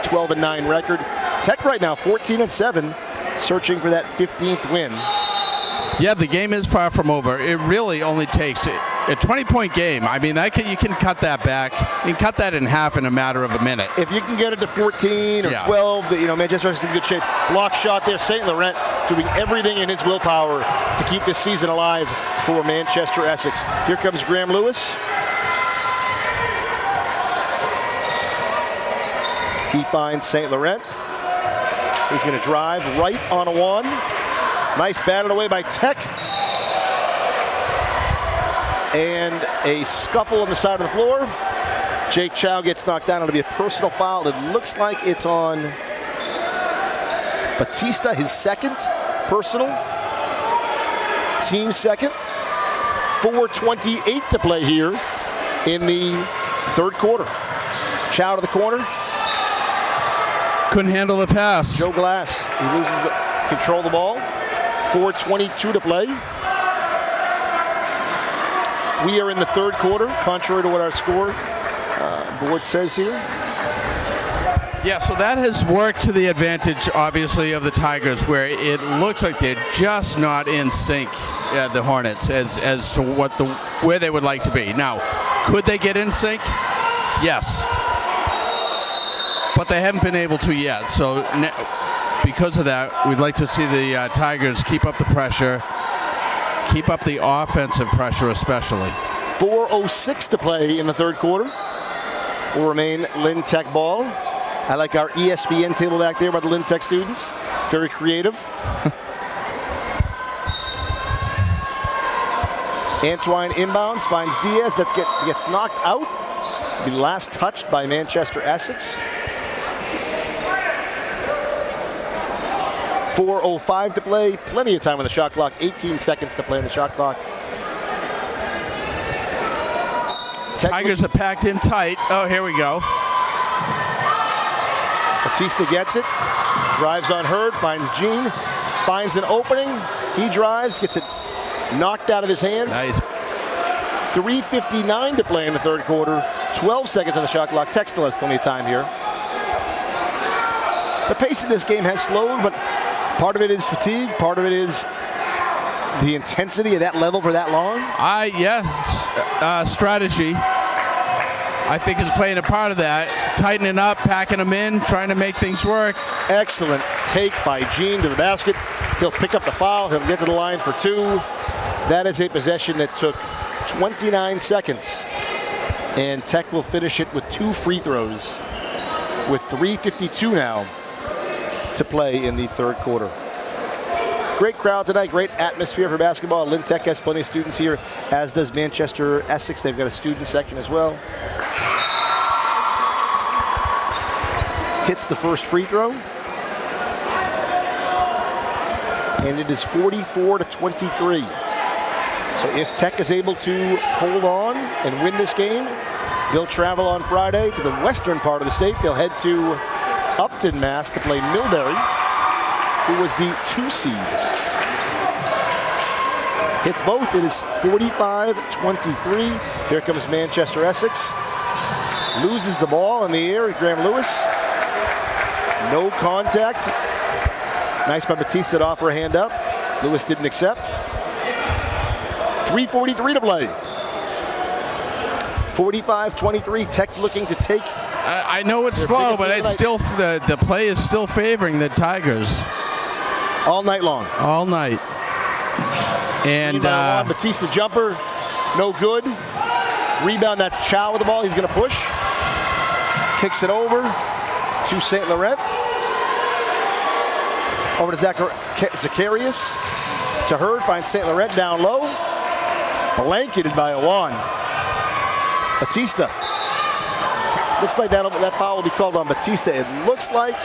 12-9 record. Tech right now 14-7, searching for that 15th win. Yeah, the game is far from over. It really only takes a 20-point game. I mean, you can cut that back. You can cut that in half in a matter of a minute. If you can get it to 14 or 12, Manchester is in good shape. Block shot there. St. Laurent doing everything in his willpower to keep this season alive for Manchester Essex. Here comes Graham Lewis. He finds St. Laurent. He's going to drive right on a one. Nice batted away by Tech. And a scuffle on the side of the floor. Jake Chow gets knocked down. It'll be a personal foul. It looks like it's on Batista, his second personal. Team second. 4:28 to play here in the third quarter. Chow to the corner. Couldn't handle the pass. Joe Glass, he loses the control of the ball. 4:22 to play. We are in the third quarter, contrary to what our score board says here. Yeah, so that has worked to the advantage, obviously, of the Tigers, where it looks like they're just not in sync, the Hornets, as to where they would like to be. Now, could they get in sync? Yes. But they haven't been able to yet. So because of that, we'd like to see the Tigers keep up the pressure, keep up the offensive pressure especially. 4:06 to play in the third quarter. Will remain Lynn Tech ball. I like our ESPN table back there by the Lynn Tech students. Very creative. Antoine inbounds, finds Diaz. That gets knocked out. Be last touched by Manchester Essex. 4:05 to play. Plenty of time on the shot clock. 18 seconds to play on the shot clock. Tigers are packed in tight. Oh, here we go. Batista gets it, drives on Hurd, finds Jean, finds an opening. He drives, gets it knocked out of his hands. Nice. 3:59 to play in the third quarter. 12 seconds on the shot clock. Tech still has plenty of time here. The pace of this game has slowed, but part of it is fatigue. Part of it is the intensity of that level for that long. Strategy. I think is playing a part of that. Tightening up, packing them in, trying to make things work. Excellent take by Jean to the basket. He'll pick up the foul. He'll get to the line for two. That is a possession that took 29 seconds. And Tech will finish it with 2 free throws with 3:52 now to play in the third quarter. Great crowd tonight, great atmosphere for basketball. Lynn Tech has plenty of students here, as does Manchester Essex. They've got a student section as well. Hits the first free throw. And it is 44-23. So if Tech is able to hold on and win this game, they'll travel on Friday to the western part of the state. They'll head to Upton, Mass to play Millbury, who was the 2 seed. Hits both. It is 45-23. Here comes Manchester Essex. Loses the ball in the air. Graham Lewis. No contact. Nice by Batista to offer a hand up. Lewis didn't accept. 3:43 to play. 45-23. Tech looking to take. I know it's slow, but it's still the play is still favoring the Tigers. All night long. All night. And Batista jumper, no good. Rebound, that's Chow with the ball. He's going to push. Kicks it over to St. Laurent. Over to Zacharias. To Hurd, finds St. Laurent down low. Blanketed by Awan. Batista. Looks like that foul will be called on Batista. It looks like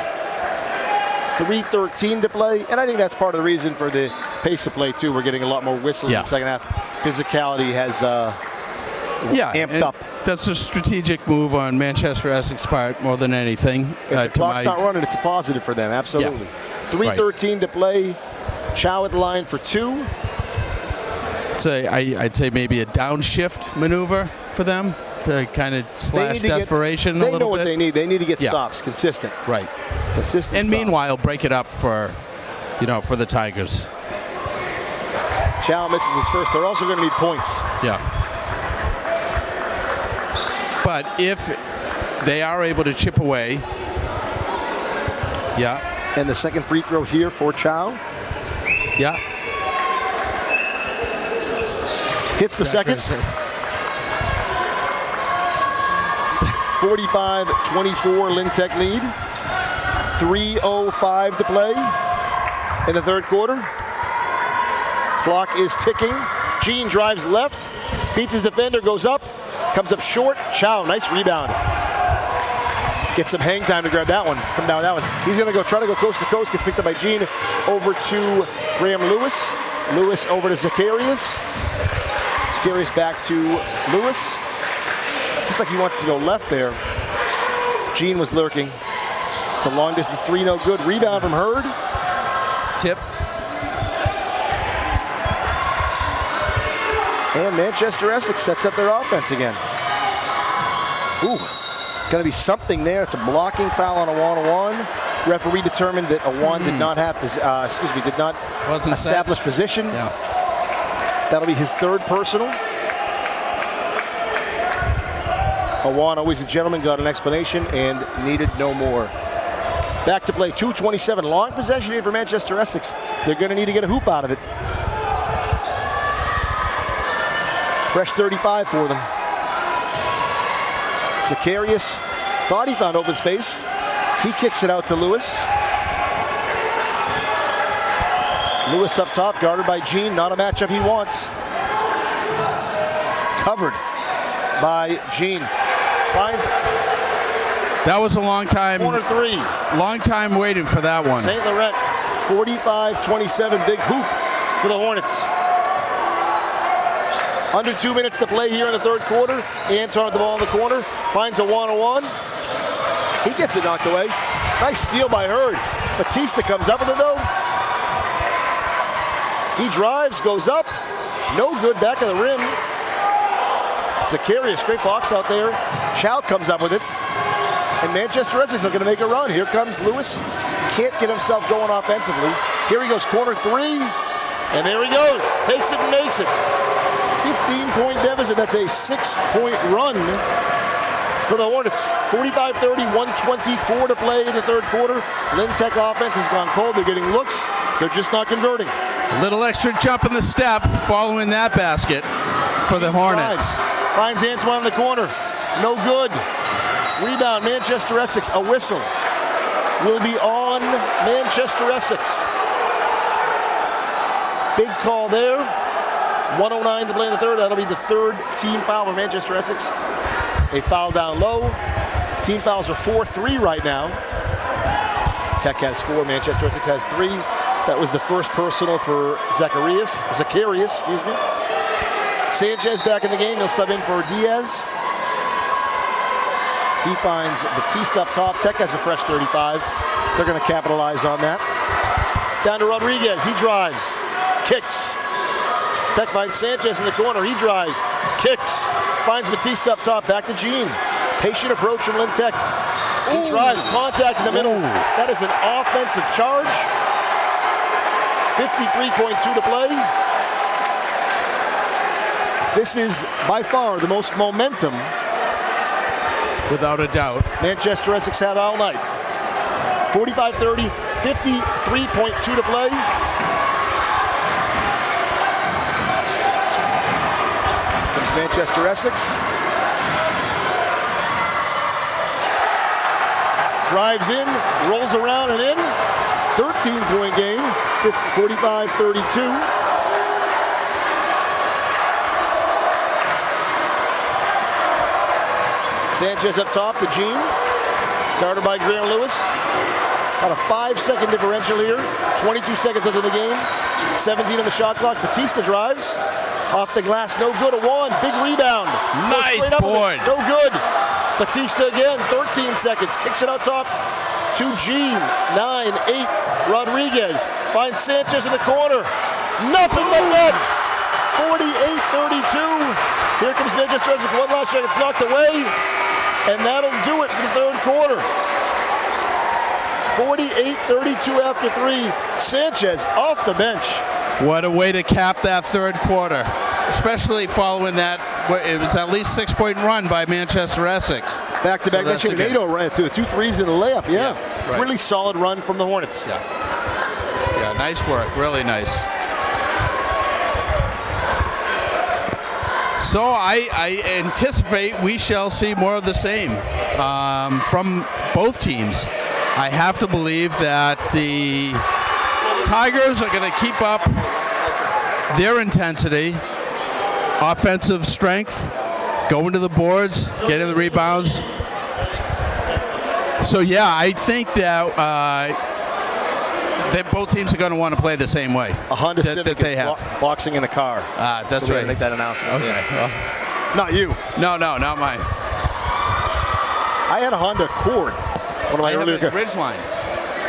3:13 to play, and I think that's part of the reason for the pace of play too. We're getting a lot more whistles in the second half. Physicality has amped up. That's a strategic move on Manchester Essex part more than anything. If the clock's not running, it's a positive for them, absolutely. 3:13 to play. Chow at the line for 2. I'd say maybe a downshift maneuver for them to kind of slash desperation a little bit. They know what they need. They need to get stops, consistent. Right. Consistent And stops. meanwhile, break it up for the Tigers. Chow misses his first. They're also going to need points. Yeah. But if they are able to chip away, And the second free throw here for Chow. Yeah. Hits the second. 45-24 Lynn Tech lead. 3:05 to play in the third quarter. Clock is ticking. Jean drives left, beats his defender, goes up, comes up short. Chow, nice rebound. Gets some hang time to grab that one. Come down with that one. He's going to try to go coast to coast. Gets picked up by Jean. Over to Graham Lewis. Lewis over to Zacharias. Zacharias back to Lewis. Looks like he wants to go left there. Jean was lurking. It's a long distance 3, no good. Rebound from Hurd. Tip. And Manchester Essex sets up their offense again. Ooh, going to be something there. It's a blocking foul on Awan. Referee determined that Awan did not have, did not establish position. Yeah. That'll be his third personal. Awan, always a gentleman, got an explanation and needed no more. Back to play, 2:27. Long possession here for Manchester Essex. They're going to need to get a hoop out of it. Fresh 35 for them. Zacharias thought he found open space. He kicks it out to Lewis. Lewis up top, guarded by Jean. Not a matchup he wants. Covered by Jean. Finds. That was a long time. Corner 3. Long time waiting for that one. St. Laurent, 45-27, big hoop for the Hornets. Under 2 minutes to play here in the third quarter. Anton with the ball in the corner. Finds a one-on-one. He gets it knocked away. Nice steal by Hurd. Batista comes up with it though. He drives, goes up. No good, back of the rim. Zacharias, great box out there. Chow comes up with it. And Manchester Essex are going to make a run. Here comes Lewis. Can't get himself going offensively. Here he goes, corner three. And there he goes. Takes it and makes it. 15-point deficit. That's a 6-point run for the Hornets. 45-30, 124 to play in the third quarter. Lynn Tech offense has gone cold. They're getting looks. They're just not converting. A little extra jump in the step following that basket for the Hornets. Finds Antoine in the corner. No good. Rebound, Manchester Essex. A whistle will be on Manchester Essex. Big call there. 1:09 to play in the third. That'll be the third team foul for Manchester Essex. A foul down low. Team fouls are 4-3 right now. Tech has 4. Manchester Essex has 3. That was the first personal for Zacharias, excuse me. Sanchez back in the game. He'll sub in for Diaz. He finds Batista up top. Tech has a fresh 35. They're going to capitalize on that. Down to Rodriguez. He drives. Kicks. Tech finds Sanchez in the corner. He drives. Kicks. Finds Batista up top. Back to Jean. Patient approach from Lynn Tech. He drives. Contact in the middle. That is an offensive charge. 53.2 to play. This is by far the most momentum, without a doubt, Manchester Essex had all night. 45-30, 53.2 to play. Comes Manchester Essex. Drives in, rolls around and in. 13-point game, 45-32. Sanchez up top to Jean. Guarded by Graham Lewis. About a 5-second differential here. 22 seconds left in the game. 17 on the shot clock. Batista drives. Off the glass, no good. A one, big rebound. Nice board. No good. Batista again, 13 seconds. Kicks it out top to Jean. 9-8. Rodriguez finds Sanchez in the corner. Nothing but net. 48-32. Here comes Manchester Essex. One last shot. It's knocked away. And that'll do it for the third quarter. 48-32 after 3. Sanchez off the bench. What a way to cap that third quarter, especially following that. It was at least 6-point run by Manchester Essex. Back-to-back. They should have run through the 2 threes and the layup. Yeah. Right. Really solid run from the Hornets. Yeah, nice work. Really nice. So I anticipate we shall see more of the same from both teams. I have to believe that the Tigers are going to keep up their intensity, offensive strength, going to the boards, getting the rebounds. So yeah, I think that both teams are going to want to play the same way. A Honda that Civic they is have. boxing in the car. That's so right. Make that announcement. Okay. Yeah. Not you. No, not mine. I had a Honda Accord. One of my earlier cars. Ridgeline.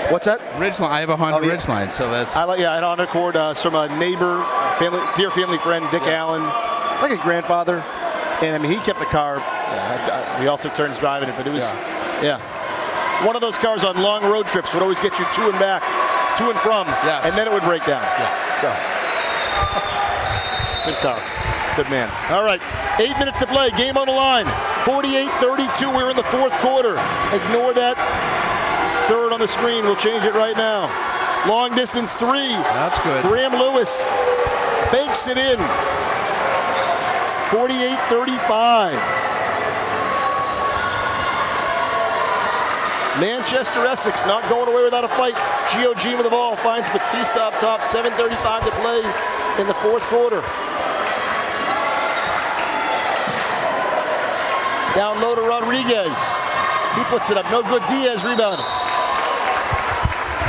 What's that? Ridgeline. I have a Honda Ridgeline, so that's. I had a Honda Accord from a neighbor, dear family friend, Dick Allen, like a grandfather. And I mean, he kept the car. We all took turns driving it, but it was, one of those cars on long road trips would always get you to and back, to and from, and then it would break down. Yeah. So, good car. Good man. All right, 8 minutes to play. Game on the line. 48-32. We're in the fourth quarter. Ignore that third on the screen. We'll change it right now. Long distance 3. That's good. Graham Lewis banks it in. 48-35. Manchester Essex not going away without a fight. Gio Jean with the ball finds Batista up top. 7:35 to play in the fourth quarter. Down low to Rodriguez. He puts it up. No good. Diaz rebound.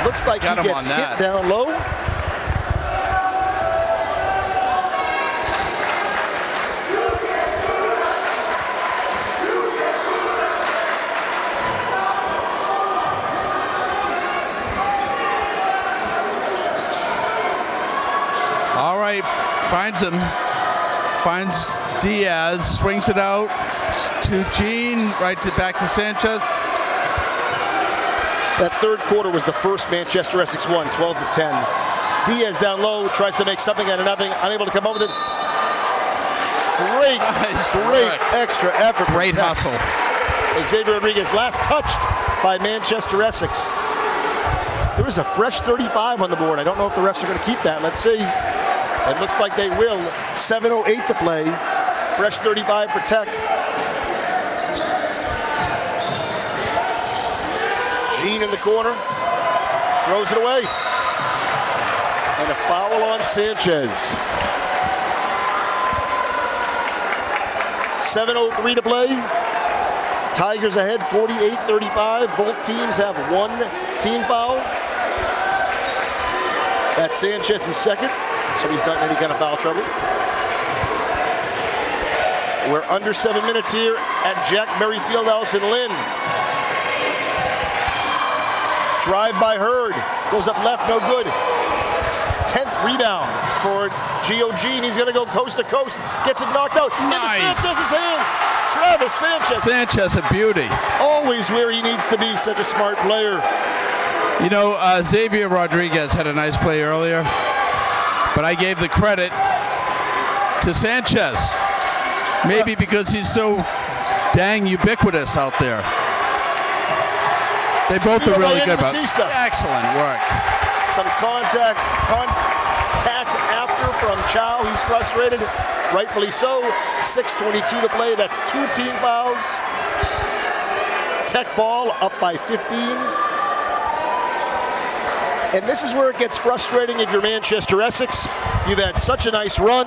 Looks like he gets hit down low. All right, finds him. Finds Diaz, swings it out to Jean, back to Sanchez. That third quarter was the first Manchester Essex won, 12-10. Diaz down low, tries to make something out of nothing, unable to come up with it. Great extra effort. Great hustle. Xavier Rodriguez last touched by Manchester Essex. There was a fresh 35 on the board. I don't know if the refs are going to keep that. Let's see. It looks like they will. 7:08 to play. Fresh 35 for Tech. Jean in the corner. Throws it away. And a foul on Sanchez. 7:03 to play. Tigers ahead 48-35. Both teams have one team foul. That's Sanchez's second, so he's not in any kind of foul trouble. We're under 7 minutes here at Jack Berry Fieldhouse in Lynn. Drive by Hurd. Goes up left, no good. 10th rebound for Gio Jean. He's going to go coast to coast. Gets it knocked out. Nice. Into Sanchez's hands. Travis Sanchez. Sanchez, a beauty. Always where he needs to be. Such a smart player. You know, Xavier Rodriguez had a nice play earlier, but I gave the credit to Sanchez. Maybe because he's so dang ubiquitous out there. They both are really good. Excellent work. Some contact after from Chow. He's frustrated, rightfully so. 6:22 to play. That's 2 team fouls. Tech ball up by 15. And this is where it gets frustrating if you're Manchester Essex. You've had such a nice run.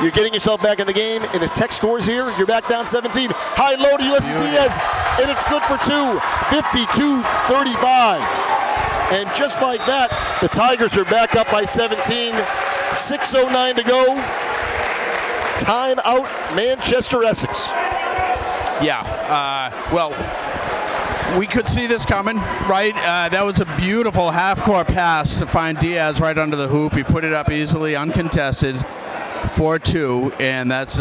You're getting yourself back in the game. And if Tech scores here, you're back down 17. High low to Ulysses Diaz. And it's good for 2. 52-35. And just like that, the Tigers are back up by 17. 6:09 to go. Timeout, Manchester Essex. Yeah, well, we could see this coming, right? That was a beautiful half-court pass to find Diaz right under the hoop. He put it up easily, uncontested, 4-2, and that's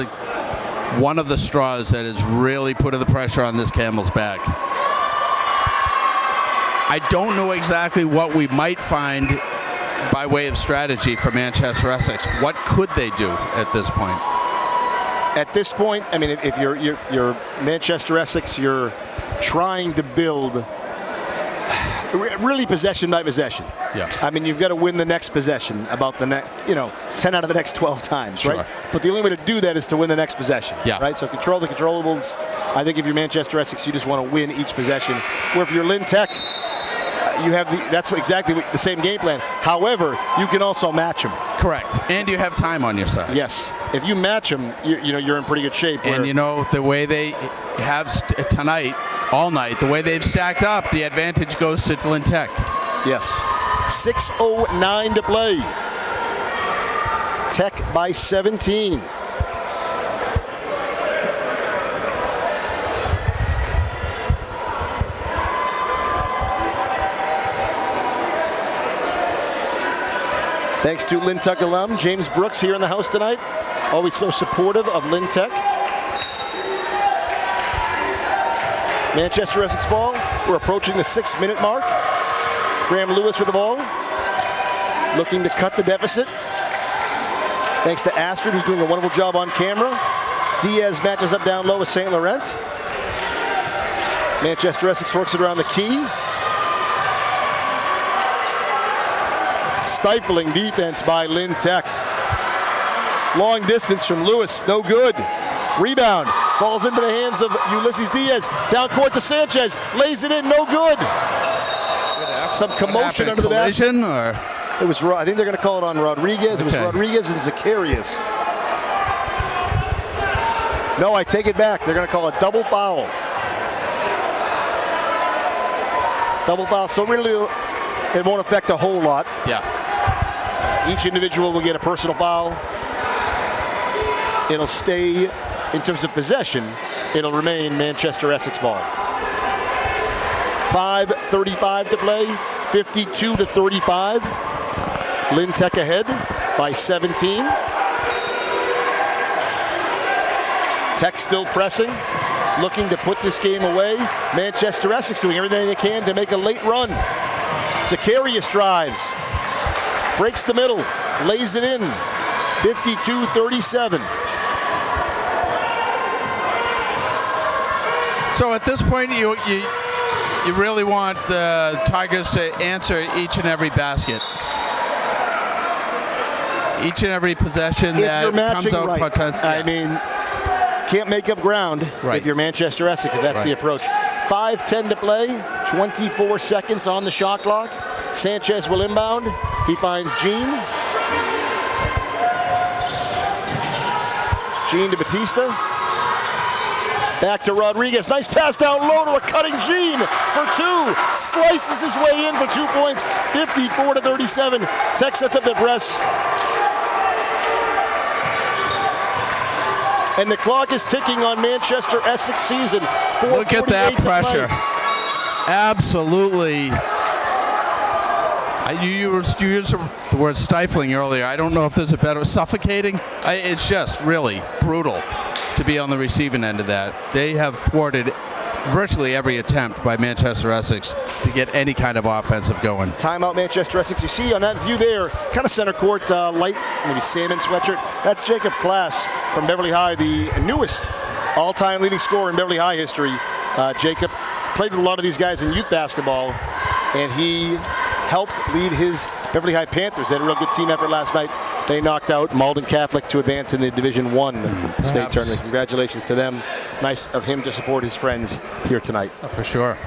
one of the straws that has really put the pressure on this Camel's back. I don't know exactly what we might find by way of strategy for Manchester Essex. What could they do at this point? At this point, I mean, if you're Manchester Essex, you're trying to build really possession by possession. Yeah. I mean, you've got to win the next possession about the next, 10 out of the next 12 times, Sure. right? But the only way to do that is to win the next possession, Yeah. right? So control the controllables. I think if you're Manchester Essex, you just want to win each possession. Where if you're Lynn Tech, you have that's exactly the same game plan. However, you can also match them. Correct. And you have time on your side. Yes. If you match them, you're in pretty good shape. And the way they have tonight, all night, the way they've stacked up, the advantage goes to Lynn Tech. Yes. 6:09 to play. Tech by 17. Thanks to Lynn Tech alum James Brooks here in the house tonight. Always so supportive of Lynn Tech. Manchester Essex ball. We're approaching the 6-minute mark. Graham Lewis with the ball. Looking to cut the deficit. Thanks to Astrid, who's doing a wonderful job on camera. Diaz matches up down low with St. Laurent. Manchester Essex works it around the key. Stifling defense by Lynn Tech. Long distance from Lewis, no good. Rebound, falls into the hands of Ulysses Diaz. Down court to Sanchez, lays it in, no good. Some commotion under the basket. Or? It was, I think they're going to call it on Rodriguez. Okay. It was Rodriguez and Zacharias. No, I take it back. They're going to call a double foul. Double foul, so really it won't affect a whole lot. Yeah. Each individual will get a personal foul. It'll stay, in terms of possession, it'll remain Manchester Essex ball. 5:35 to play, 52-35. Lynn Tech ahead. by 17. Tech still pressing, looking to put this game away. Manchester Essex doing everything they can to make a late run. Zacharias drives, breaks the middle, lays it in. 52-37. So at this point, you really want the Tigers to answer each and every basket. Each and every possession that comes out. Right. I mean, can't make up ground if you're Manchester Essex, if that's the approach. 5:10 to play, 24 seconds on the shot clock. Sanchez will inbound. He finds Jean. Jean to Batista. Back to Rodriguez. Nice pass down low to a cutting Jean for two. Slices his way in for 2 points. 54-37. Tech sets up the press. And the clock is ticking on Manchester Essex season. Look at that pressure. Absolutely. You used the word stifling earlier. I don't know if there's a better, suffocating. It's just really brutal to be on the receiving end of that. They have thwarted virtually every attempt by Manchester Essex to get any kind of offensive going. Timeout, Manchester Essex. You see on that view there, kind of center court, light, maybe salmon sweatshirt. That's Jacob Klaas from Beverly High, the newest all-time leading scorer in Beverly High history. Jacob played with a lot of these guys in youth basketball, and he helped lead his Beverly High Panthers. They had a real good team effort last night. They knocked out Malden Catholic to advance in the Division I state tournament. Congratulations to them. Nice of him to support his friends here tonight. For sure.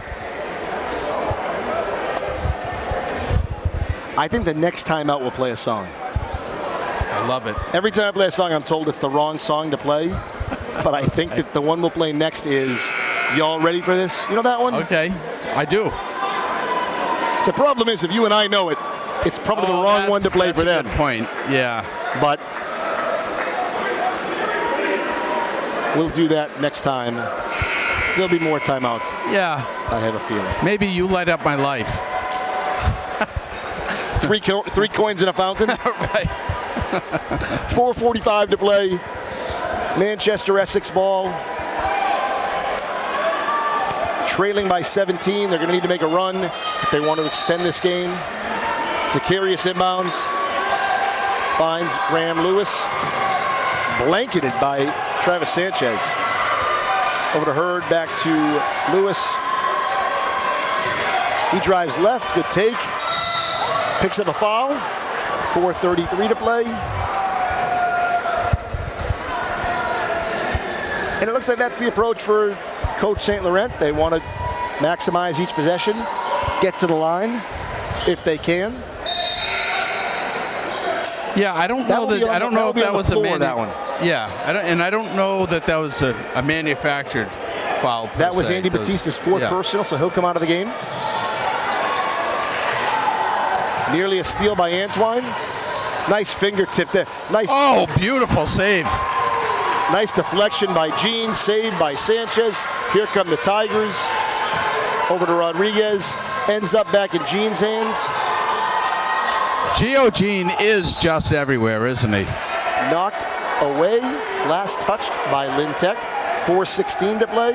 I think the next time out we'll play a song. I love it. Every time I play a song, I'm told it's the wrong song to play. But I think that the one we'll play next is, y'all ready for this? You know that one? Okay, I do. The problem is, if you and I know it, it's probably the wrong one to play for them. That's a good point, yeah. But we'll do that next time. There'll be more timeouts. Yeah. I have a feeling. Maybe you light up my life. Three coins in a fountain. Right. 4:45 to play. Manchester Essex ball. Trailing by 17. They're going to need to make a run if they want to extend this game. Zacharias inbounds. Finds Graham Lewis. Blanketed by Travis Sanchez. Over to Hurd, back to Lewis. He drives left, good take. Picks up a foul. 4:33 to play. And it looks like that's the approach for Coach St. Laurent. They want to maximize each possession, get to the line if they can. Yeah, I don't know that. I don't know if that was a that one. Yeah, I don't know that that was a manufactured foul. That was Andy Batista's fourth personal, so he'll come out of the game. Nearly a steal by Antoine. Nice fingertip there. Nice. Oh, beautiful save. Nice deflection by Jean, saved by Sanchez. Here come the Tigers. Over to Rodriguez. Ends up back in Jean's hands. Gio Jean is just everywhere, isn't he? Knocked away. Last touched by Lynn Tech. 4:16 to play.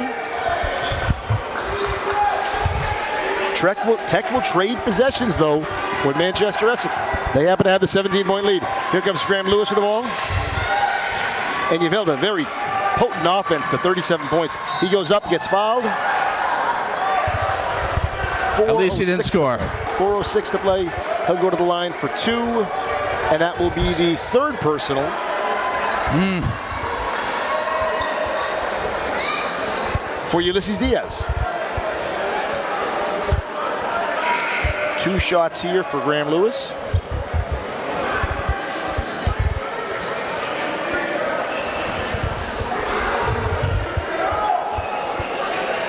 Tech will trade possessions, though, with Manchester Essex. They happen to have the 17-point lead. Here comes Graham Lewis with the ball. And you've held a very potent offense to 37 points. He goes up, gets fouled. At least he didn't score. 4:06 to play. He'll go to the line for two. And that will be the third personal. For Ulysses Diaz. Two shots here for Graham Lewis.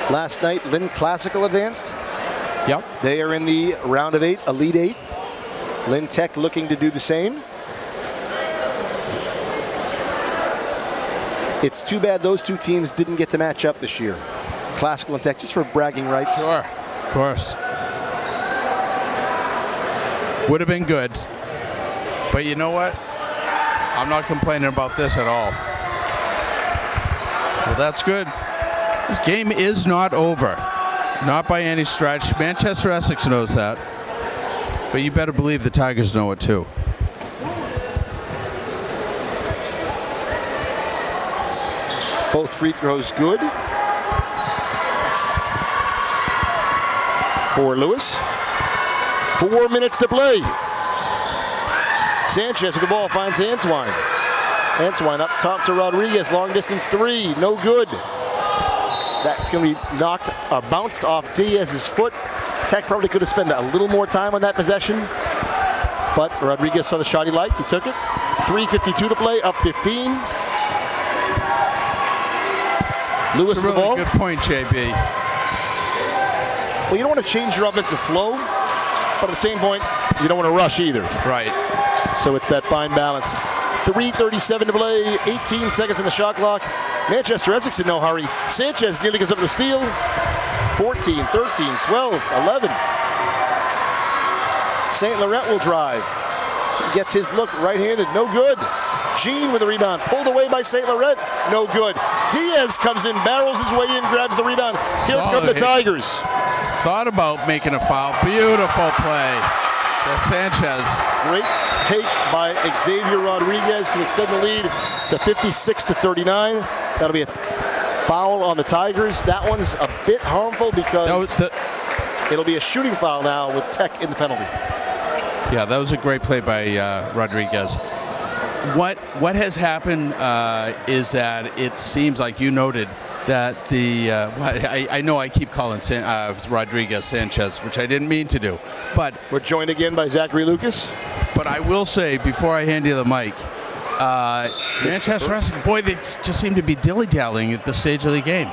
Last night, Lynn Classical advanced. Yep. They are in the round of 8, Elite 8. Lynn Tech looking to do the same. It's too bad those two teams didn't get to match up this year. Classical and Tech, just for bragging rights. Sure, of course. Would have been good. But you know what? I'm not complaining about this at all. Well, that's good. This game is not over. Not by any stretch. Manchester Essex knows that. But you better believe the Tigers know it too. Both free throws good for Lewis. 4 minutes to play. Sanchez with the ball finds Antoine. Antoine up top to Rodriguez. Long distance three. No good. That's going to be bounced off Diaz's foot. Tech probably could have spent a little more time on that possession. But Rodriguez saw the shot he liked. He took it. 3:52 to play. Up 15. Lewis with the ball. Good point, JB. Well, you don't want to change your offensive flow, but at the same point, you don't want to rush either. Right. So it's that fine balance. 3:37 to play, 18 seconds in the shot clock. Manchester Essex in no hurry. Sanchez nearly gives up the steal. 14, 13, 12, 11. St. Laurent will drive. He gets his look right-handed, no good. Jean with the rebound, pulled away by St. Laurent, no good. Diaz comes in, barrels his way in, grabs the rebound. Here come the Tigers. Thought about making a foul. Beautiful play. That's Sanchez. Great take by Xavier Rodriguez to extend the lead to 56-39. That'll be a foul on the Tigers. That one's a bit harmful because it'll be a shooting foul now with Tech in the penalty. Yeah, that was a great play by Rodriguez. What has happened is that it seems like you noted that I know I keep calling Rodriguez Sanchez, which I didn't mean to do, but we're joined again by Zachary Lucas. But I will say before I hand you the mic, Manchester Essex, boy, they just seem to be dilly-dallying at this stage of the game.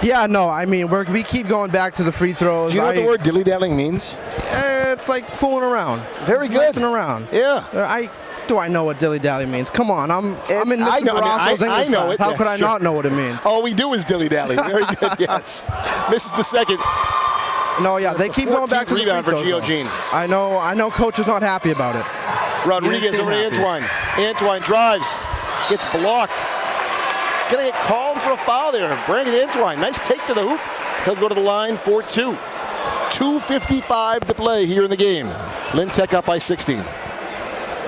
Yeah, no, I mean, we keep going back to the free throws. Do you know what the word dilly-dallying means? It's like fooling around. Very good. Messing around. Yeah. Do I know what dilly-dally means? Come on, I'm in Mr. Barasso's English class. How could I not know what it means? All we do is dilly-dally. Very good, yes. Misses the second. No, yeah, they keep going back to the free throws. Rebound for Gio Jean. I know coach is not happy about it. Rodriguez over to Antoine. Antoine drives. Gets blocked. Gonna get called for a foul there. Brandon Antoine, nice take to the hoop. He'll go to the line for 2. 2:55 to play here in the game. Lynn Tech up by 16.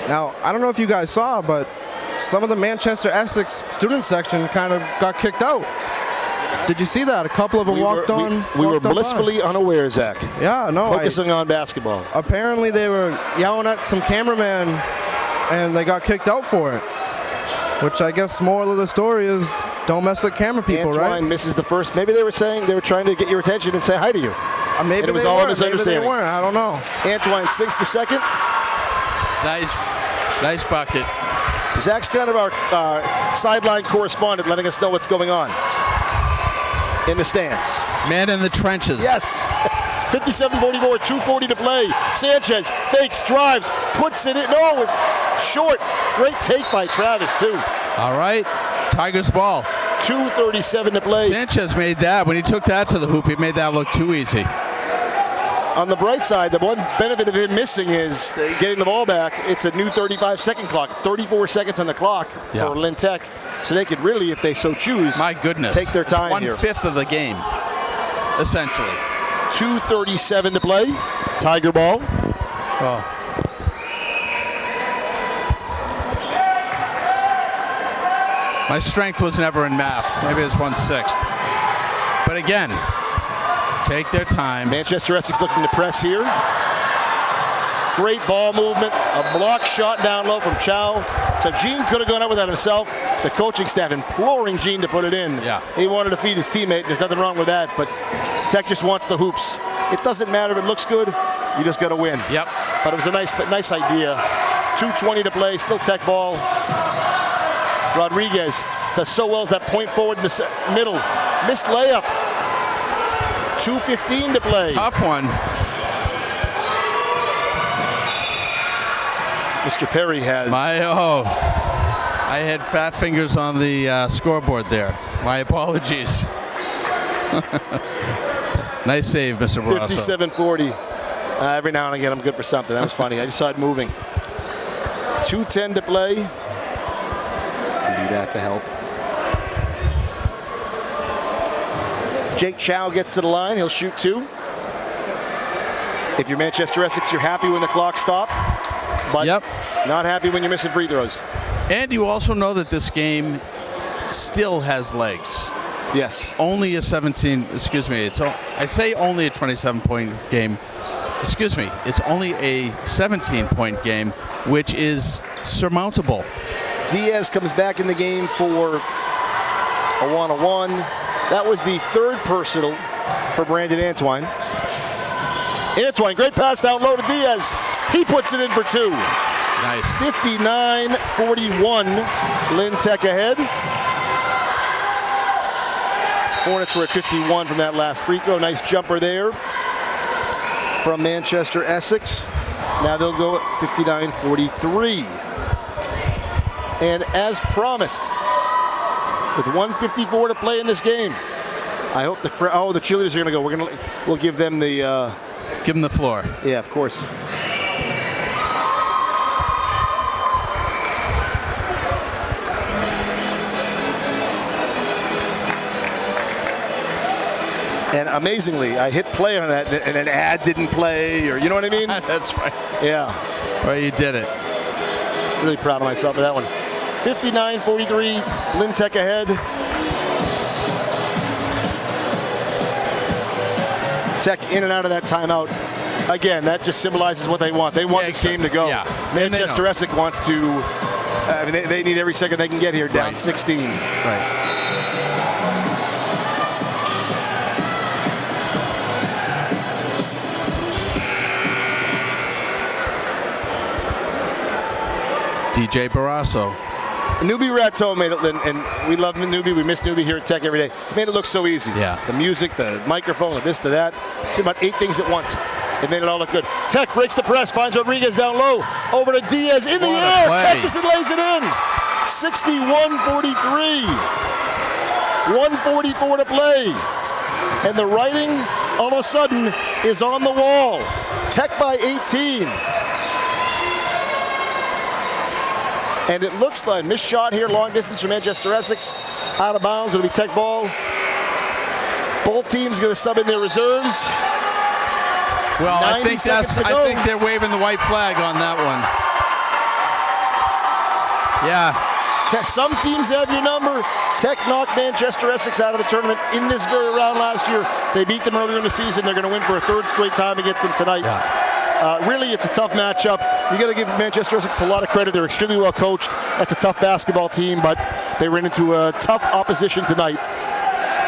Now, I don't know if you guys saw, but some of the Manchester Essex student section kind of got kicked out. Did you see that? A couple of them walked on. We were blissfully unaware, Zach. Yeah, no. Focusing on basketball. Apparently they were yelling at some cameraman and they got kicked out for it. Which I guess moral of the story is don't mess with camera people, Antoine right? misses the first. Maybe they were trying to get your attention and say hi to you. Maybe and it was they all weren't. a misunderstanding. Maybe they weren't. I don't know. Antoine sinks the second. Nice bucket. Zach's kind of our sideline correspondent, letting us know what's going on in the stands. Man in the trenches. Yes. 57-44, 2:40 to play. Sanchez fakes, drives, puts it in. No, short. Great take by Travis, too. All right. Tigers ball. 2:37 to play. Sanchez made that. When he took that to the hoop, he made that look too easy. On the bright side, the one benefit of him missing is getting the ball back. It's a new 35-second clock. 34 seconds on the clock for Lynn Tech. So they could really, if they so choose, my goodness, take their time here. 1/5 of the game, essentially. 2:37 to play. Tiger ball. Oh. My strength was never in math. Maybe it's 1/6. But again, take their time. Manchester Essex looking to press here. Great ball movement. A block shot down low from Chow. So Jean could have gone up with that himself. The coaching staff imploring Jean to put it in. Yeah. He wanted to feed his teammate. There's nothing wrong with that. But Tech just wants the hoops. It doesn't matter if it looks good. You just got to win. Yep. But it was a nice idea. 2:20 to play. Still Tech ball. Rodriguez does so well as that point forward in the middle. Missed layup. 2:15 to play. Tough one. Mr. Perry has. I had fat fingers on the scoreboard there. My apologies. Nice save, Mr. Barrasso. 57-40. Every now and again, I'm good for something. That was funny. I just saw it moving. 2:10 to play. Can do that to help. Jake Chow gets to the line. He'll shoot 2. If you're Manchester Essex, you're happy when the clock stopped, but not happy when you're missing free throws. And you also know that this game still has legs. Yes. Only a 17, excuse me, I say only a 27-point game. Excuse me, it's only a 17-point game, which is surmountable. Diaz comes back in the game for a one-on-one. That was the 3rd personal for Brandon Antoine. Antoine, great pass down low to Diaz. He puts it in for 2. Nice. 59-41. Lynn Tech ahead. Hornets were at 51 from that last free throw. Nice jumper there from Manchester Essex. Now they'll go at 59-43. And as promised, with 1:54 to play in this game, I hope the cheerleaders are going to go. We'll give them the give them the floor. Yeah, of course. And amazingly, I hit play on that, and an ad didn't play, or you know what I mean? That's right. Yeah. Well, you did it. Really proud of myself for that one. 59-43, Lynn Tech ahead. Tech in and out of that timeout. Again, that just symbolizes what they want. They want this game to go. Yeah. Manchester Essex wants to, they need every second they can get here, down 16. Right. DJ Barrasso. Newbie Rateau made it, and we love Newbie. We miss Newbie here at Tech every day. He made it look so easy. Yeah. The music, the microphone, the this, to that. Did about 8 things at once. It made it all look good. Tech breaks the press, finds Rodriguez down low. Over to Diaz in the air. Catches and lays it in. 61-43. 1:44 to play. And the writing, all of a sudden, is on the wall. Tech by 18. And it looks like missed shot here, long distance from Manchester Essex. Out of bounds, it'll be Tech ball. Both teams going to sub in their reserves. Well, I think they're waving the white flag on that one. Yeah. Some teams have your number. Tech knocked Manchester Essex out of the tournament in this very round last year. They beat them earlier in the season. They're going to win for a 3rd straight time against them tonight. Yeah. Really, it's a tough matchup. You got to give Manchester Essex a lot of credit. They're extremely well coached. That's a tough basketball team, but they ran into a tough opposition tonight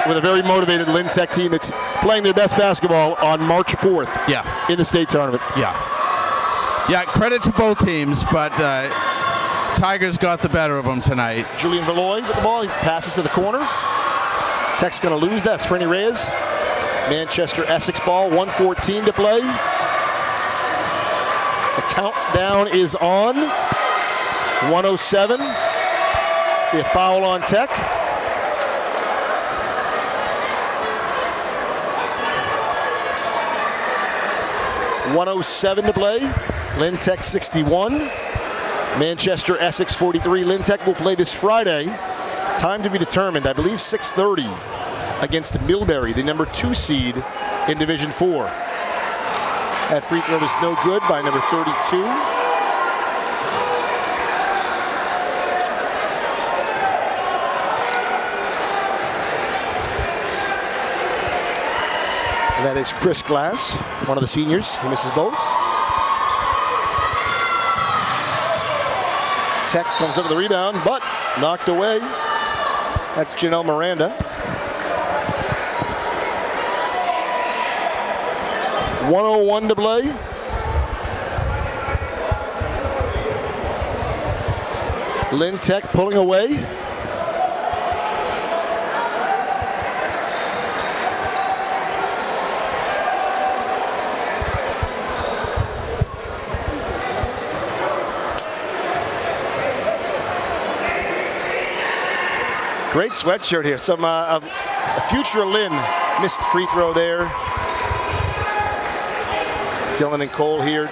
with a very motivated Lynn Tech team that's playing their best basketball on March 4th in the state tournament. Yeah. Yeah, credit to both teams, but Tigers got the better of them tonight. Julian Valoy with the ball. He passes to the corner. Tech's going to lose that. It's Frenny Reyes. Manchester Essex ball, 1:14 to play. The countdown is on. 107. Be a foul on Tech. .107 to play. Lynn Tech 61. Manchester Essex 43. Lynn Tech will play this Friday. Time to be determined. I believe 6:30 against Millbury, the number 2 seed in Division 4. That free throw is no good by number 32. And that is Chris Glass, one of the seniors. He misses both. Tech comes up with the rebound, but knocked away. That's Janelle Miranda. 1:01 to play. Lynn Tech pulling away. Great sweatshirt here. Some a future Lynn missed free throw there. Dylan and Cole here.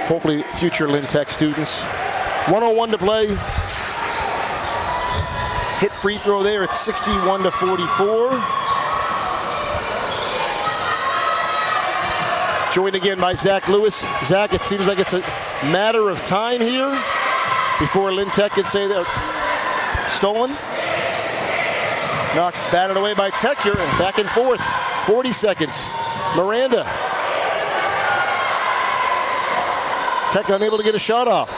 hopefully future Lynn Tech students. 1:01 to play. Hit free throw there at 61-44. Joined again by Zach Lewis. Zach, it seems like it's a matter of time here before Lynn Tech can say they're stolen. Batted away by Tech here, back and forth. 40 seconds. Miranda. Tech unable to get a shot off.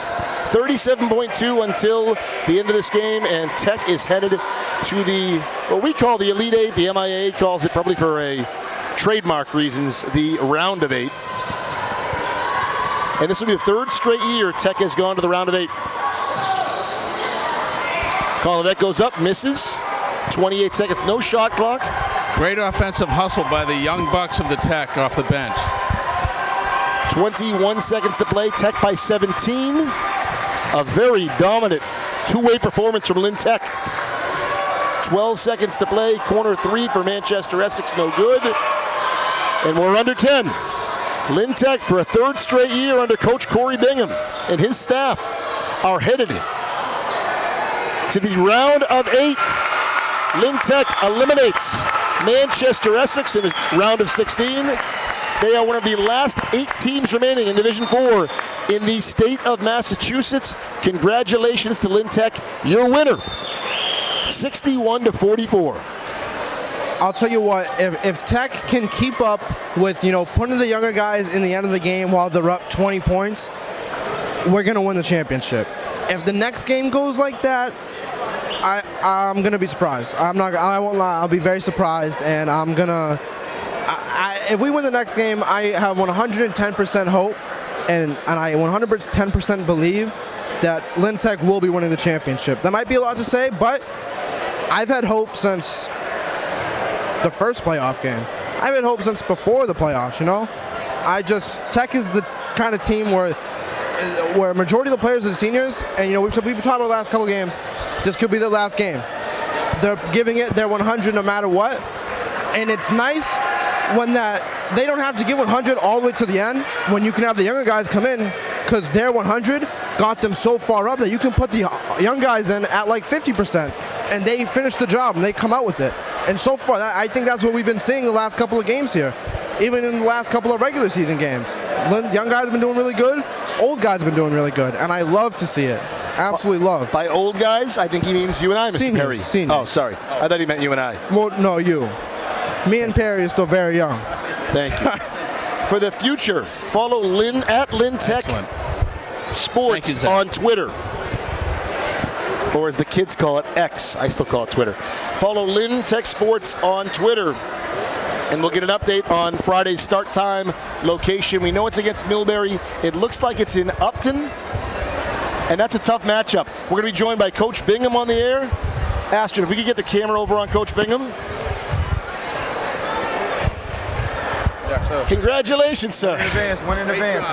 37.2 until the end of this game, and Tech is headed to the, what we call the Elite Eight. The MIAA calls it, probably for a trademark reasons, the round of 8. And this will be the 3rd straight year Tech has gone to the round of 8. Collinet goes up, misses. 28 seconds, no shot clock. Great offensive hustle by the young bucks of the Tech off the bench. 21 seconds to play, Tech by 17. A very dominant two-way performance from Lynn Tech. 12 seconds to play, corner 3 for Manchester Essex, no good. And we're under 10. Lynn Tech, for a 3rd straight year under Coach Corey Bingham and his staff, are headed to the round of 8. Lynn Tech eliminates Manchester Essex in the round of 16. They are one of the last 8 teams remaining in Division 4 in the state of Massachusetts. Congratulations to Lynn Tech, your winner, 61-44. I'll tell you what, if Tech can keep up with, putting the younger guys in the end of the game while they're up 20 points, we're going to win the championship. If the next game goes like that, I'm going to be surprised. I won't lie, I'll be very surprised, and I'm going to, if we win the next game, I have 110% hope, and I 110% believe that Lynn Tech will be winning the championship. That might be a lot to say, but I've had hope since the first playoff game. I've had hope since before the playoffs, Tech is the kind of team where a majority of the players are the seniors, and we've talked about the last couple games, this could be their last game. They're giving it their 100 no matter what, and it's nice when they don't have to give 100 all the way to the end, when you can have the younger guys come in, because their 100 got them so far up that you can put the young guys in at like 50%, and they finish the job and they come out with it. And so far, I think that's what we've been seeing the last couple of games here, even in the last couple of regular season games. Young guys have been doing really good, old guys have been doing really good, and I love to see it. Absolutely love. By old guys, I think he means you and I, Mr. Perry. Seniors. Oh, sorry. I thought he meant you and I. Well, no, you. Me and Perry are still very young. Thank you. For the future, follow Lynn at Lynn Tech Sports on Twitter. Or as the kids call it, X. I still call it Twitter. Follow Lynn Tech Sports on Twitter. And we'll get an update on Friday's start time, location. We know it's against Millbury. It looks like it's in Upton. And that's a tough matchup. We're going to be joined by Coach Bingham on the air. Astrid, if we could get the camera over on Coach Bingham. Yes, sir. Congratulations, sir. One in advance.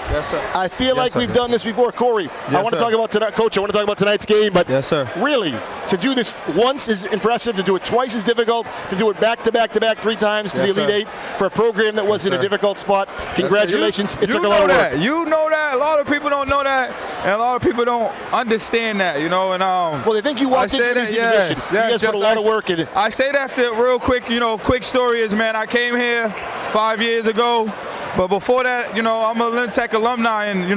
Yes, sir. I feel like we've done this before. Corey, I want to talk about tonight. Coach, I want to talk about tonight's game, but yes, sir. Really, to do this once is impressive. To do it twice is difficult. To do it back to back 3 times to the Elite Eight for a program that was in a difficult spot. Congratulations. It took a lot of work. You know that. A lot of people don't know that, and a lot of people don't understand that, And well, they think you walked into this position. Yes, you guys put a lot of work in it. I say that real quick. Quick story is, man, I came here 5 years ago, but before that, I'm a Lynn Tech alumni, and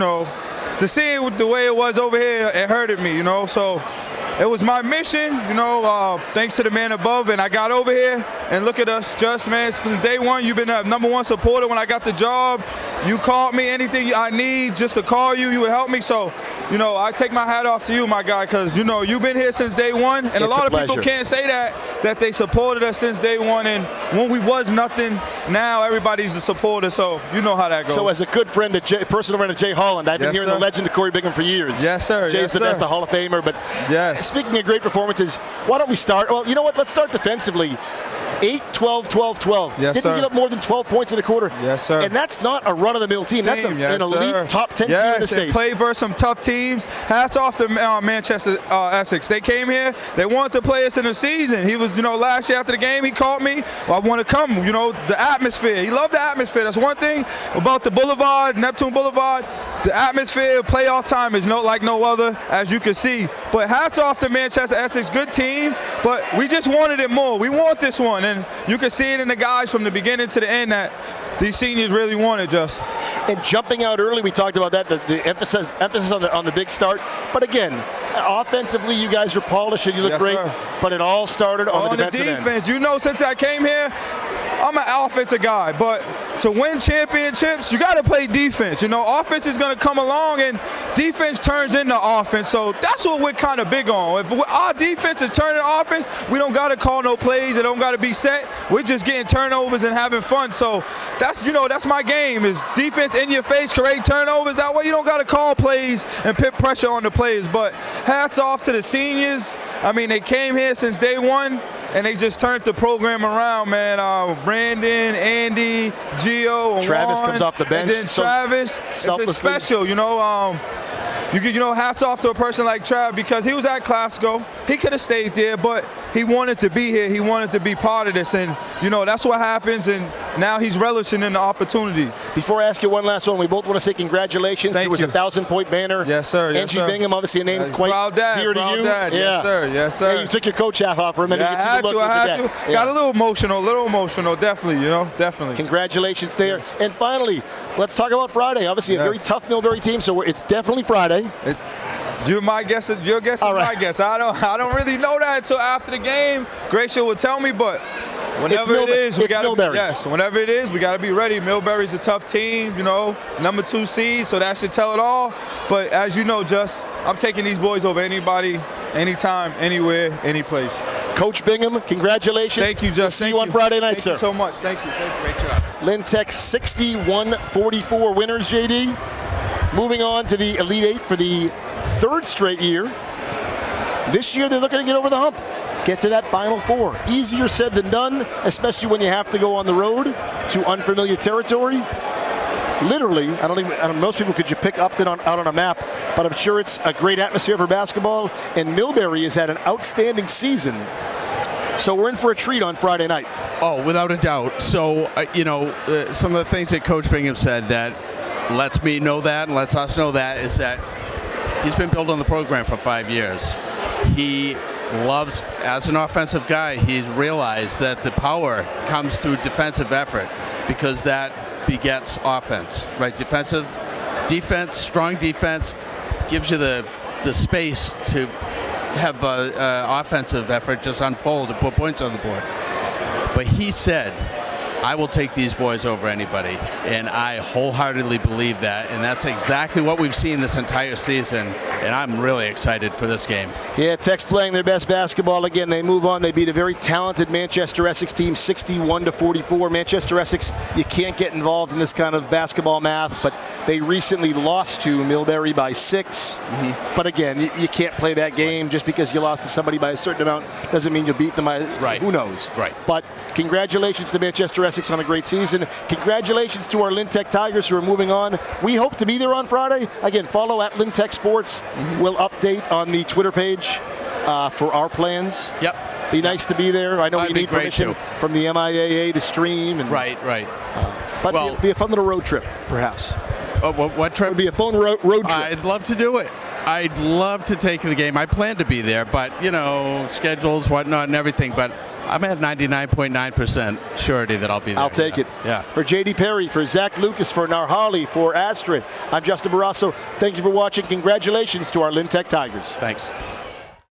to see it the way it was over here, it hurted me, So it was my mission, thanks to the man above, and I got over here, and look at us, man, since day one, you've been a #1 supporter. When I got the job, you called me, anything I need, just to call you, you would help me. So, I take my hat off to you, my guy, because, you've been here since day one, and a lot of people can't say that they supported us since day one, and when we was nothing, now everybody's a supporter, so you know how that goes. So as a good friend, personal friend of Jay Holland, I've been hearing the legend of Corey Bingham for years. Yes, sir. Jay's the best, a Hall of Famer, but speaking of great performances, why don't we start? Well, you know what? Let's start defensively. 8, 12, 12, 12. Yes, Didn't sir. give up more than 12 points in a quarter. Yes, sir. And that's not a run-of-the-mill team. That's an elite sir. top 10 team in the state. Yes, played versus some tough teams. Hats off to Manchester Essex. They came here. They wanted to play us in the season. He was, last year after the game, he called me. Well, I want to come. The atmosphere. He loved the atmosphere. That's one thing about the Boulevard, Neptune Boulevard. The atmosphere, playoff time is like no other, as you can see. But hats off to Manchester Essex. Good team, but we just wanted it more. We want this one, and you can see it in the guys from the beginning to the end that these seniors really wanted, just. And jumping out early, we talked about that, the emphasis on the big start. But again, offensively, you guys are polished and you look great. Sir. But it all started on the defensive end. Since I came here, I'm an offensive guy, but to win championships, you got to play defense. Offense is going to come along, and defense turns into offense. So that's what we're kind of big on. If our defense is turning offense, we don't got to call no plays. It don't got to be set. We're just getting turnovers and having fun. So that's my game, is defense in your face, create turnovers. That way you don't got to call plays and put pressure on the players. But hats off to the seniors. I mean, they came here since day one, and they just turned the program around, man. Brandon, Andy, Gio, Travis Juan, comes off the bench. and then Travis. It's special, hats off to a person like Trav, because he was at Glasgow. He could have stayed there, but he wanted to be here. He wanted to be part of this, and that's what happens. And now he's relishing in the opportunity. Before I ask you one last one, we both want to say congratulations. Thank there was you. a 1,000-point banner. Yes, sir. Yes, Angie sir. Bingham, obviously a name quite dear to you. Dad. Yeah. Yes, sir. Yes, sir. Yeah, you took your coach hat off for a minute. Yeah, You could see the look I had to. Yeah. Got a little emotional, definitely, definitely. Congratulations there. Yes. And finally, let's talk about Friday. Obviously, a very tough Millbury team, so it's definitely Friday. Your guess is my guess. I don't really know that until after the game. Gracia will tell me, but whenever it is, we got to. Yes, whenever it is, we got to be ready. Millbury's a tough team, number 2 seed, so that should tell it all. But as you know, I'm taking these boys over anybody, anytime, anywhere, any place. Coach Bingham, congratulations. Thank you, Just. See you on Friday night, sir. Thank you so much. Thank you. Great job. Lynn Tech 61-44 winners, JD. Moving on to the Elite Eight for the 3rd straight year. This year they're looking to get over the hump, get to that Final Four. Easier said than done, especially when you have to go on the road to unfamiliar territory. Literally, most people could you pick Upton out on a map, but I'm sure it's a great atmosphere for basketball, and Millbury has had an outstanding season. So we're in for a treat on Friday night. Oh, without a doubt. So, some of the things that Coach Bingham said that lets me know that and lets us know that is that he's been building the program for 5 years. He loves, as an offensive guy, he's realized that the power comes through defensive effort, because that begets offense, right? Defense, strong defense gives you the space to have offensive effort just unfold and put points on the board. But he said, I will take these boys over anybody, and I wholeheartedly believe that, and that's exactly what we've seen this entire season, and I'm really excited for this game. Yeah, Tech's playing their best basketball again. They move on. They beat a very talented Manchester Essex team, 61-44. Manchester Essex, you can't get involved in this kind of basketball math, but they recently lost to Millbury by 6. Mm-hmm. But again, you can't play that game. Just because you lost to somebody by a certain amount doesn't mean you'll beat them by who knows. Right. But congratulations to Manchester Essex on a great season. Congratulations to our Lynn Tech Tigers who are moving on. We hope to be there on Friday. Again, follow at Lynn Tech Sports. Mm-hmm. We'll update on the Twitter page for our plans. Yep. Be nice to be there. I know you need permission too. From the MIAA to stream. And, right. But it'll be a fun little road trip, perhaps. What trip? It would be a fun road trip. I'd love to do it. I'd love to take the game. I plan to be there, but, schedules, whatnot, and everything. But I'm at 99.9% surety that I'll be there. I'll take it. Yeah. For J.D. Perry, for Zach Lucas, for Narhali, for Astrid, I'm Justin Barrasso. Thank you for watching. Congratulations to our Lynn Tech Tigers. Thanks.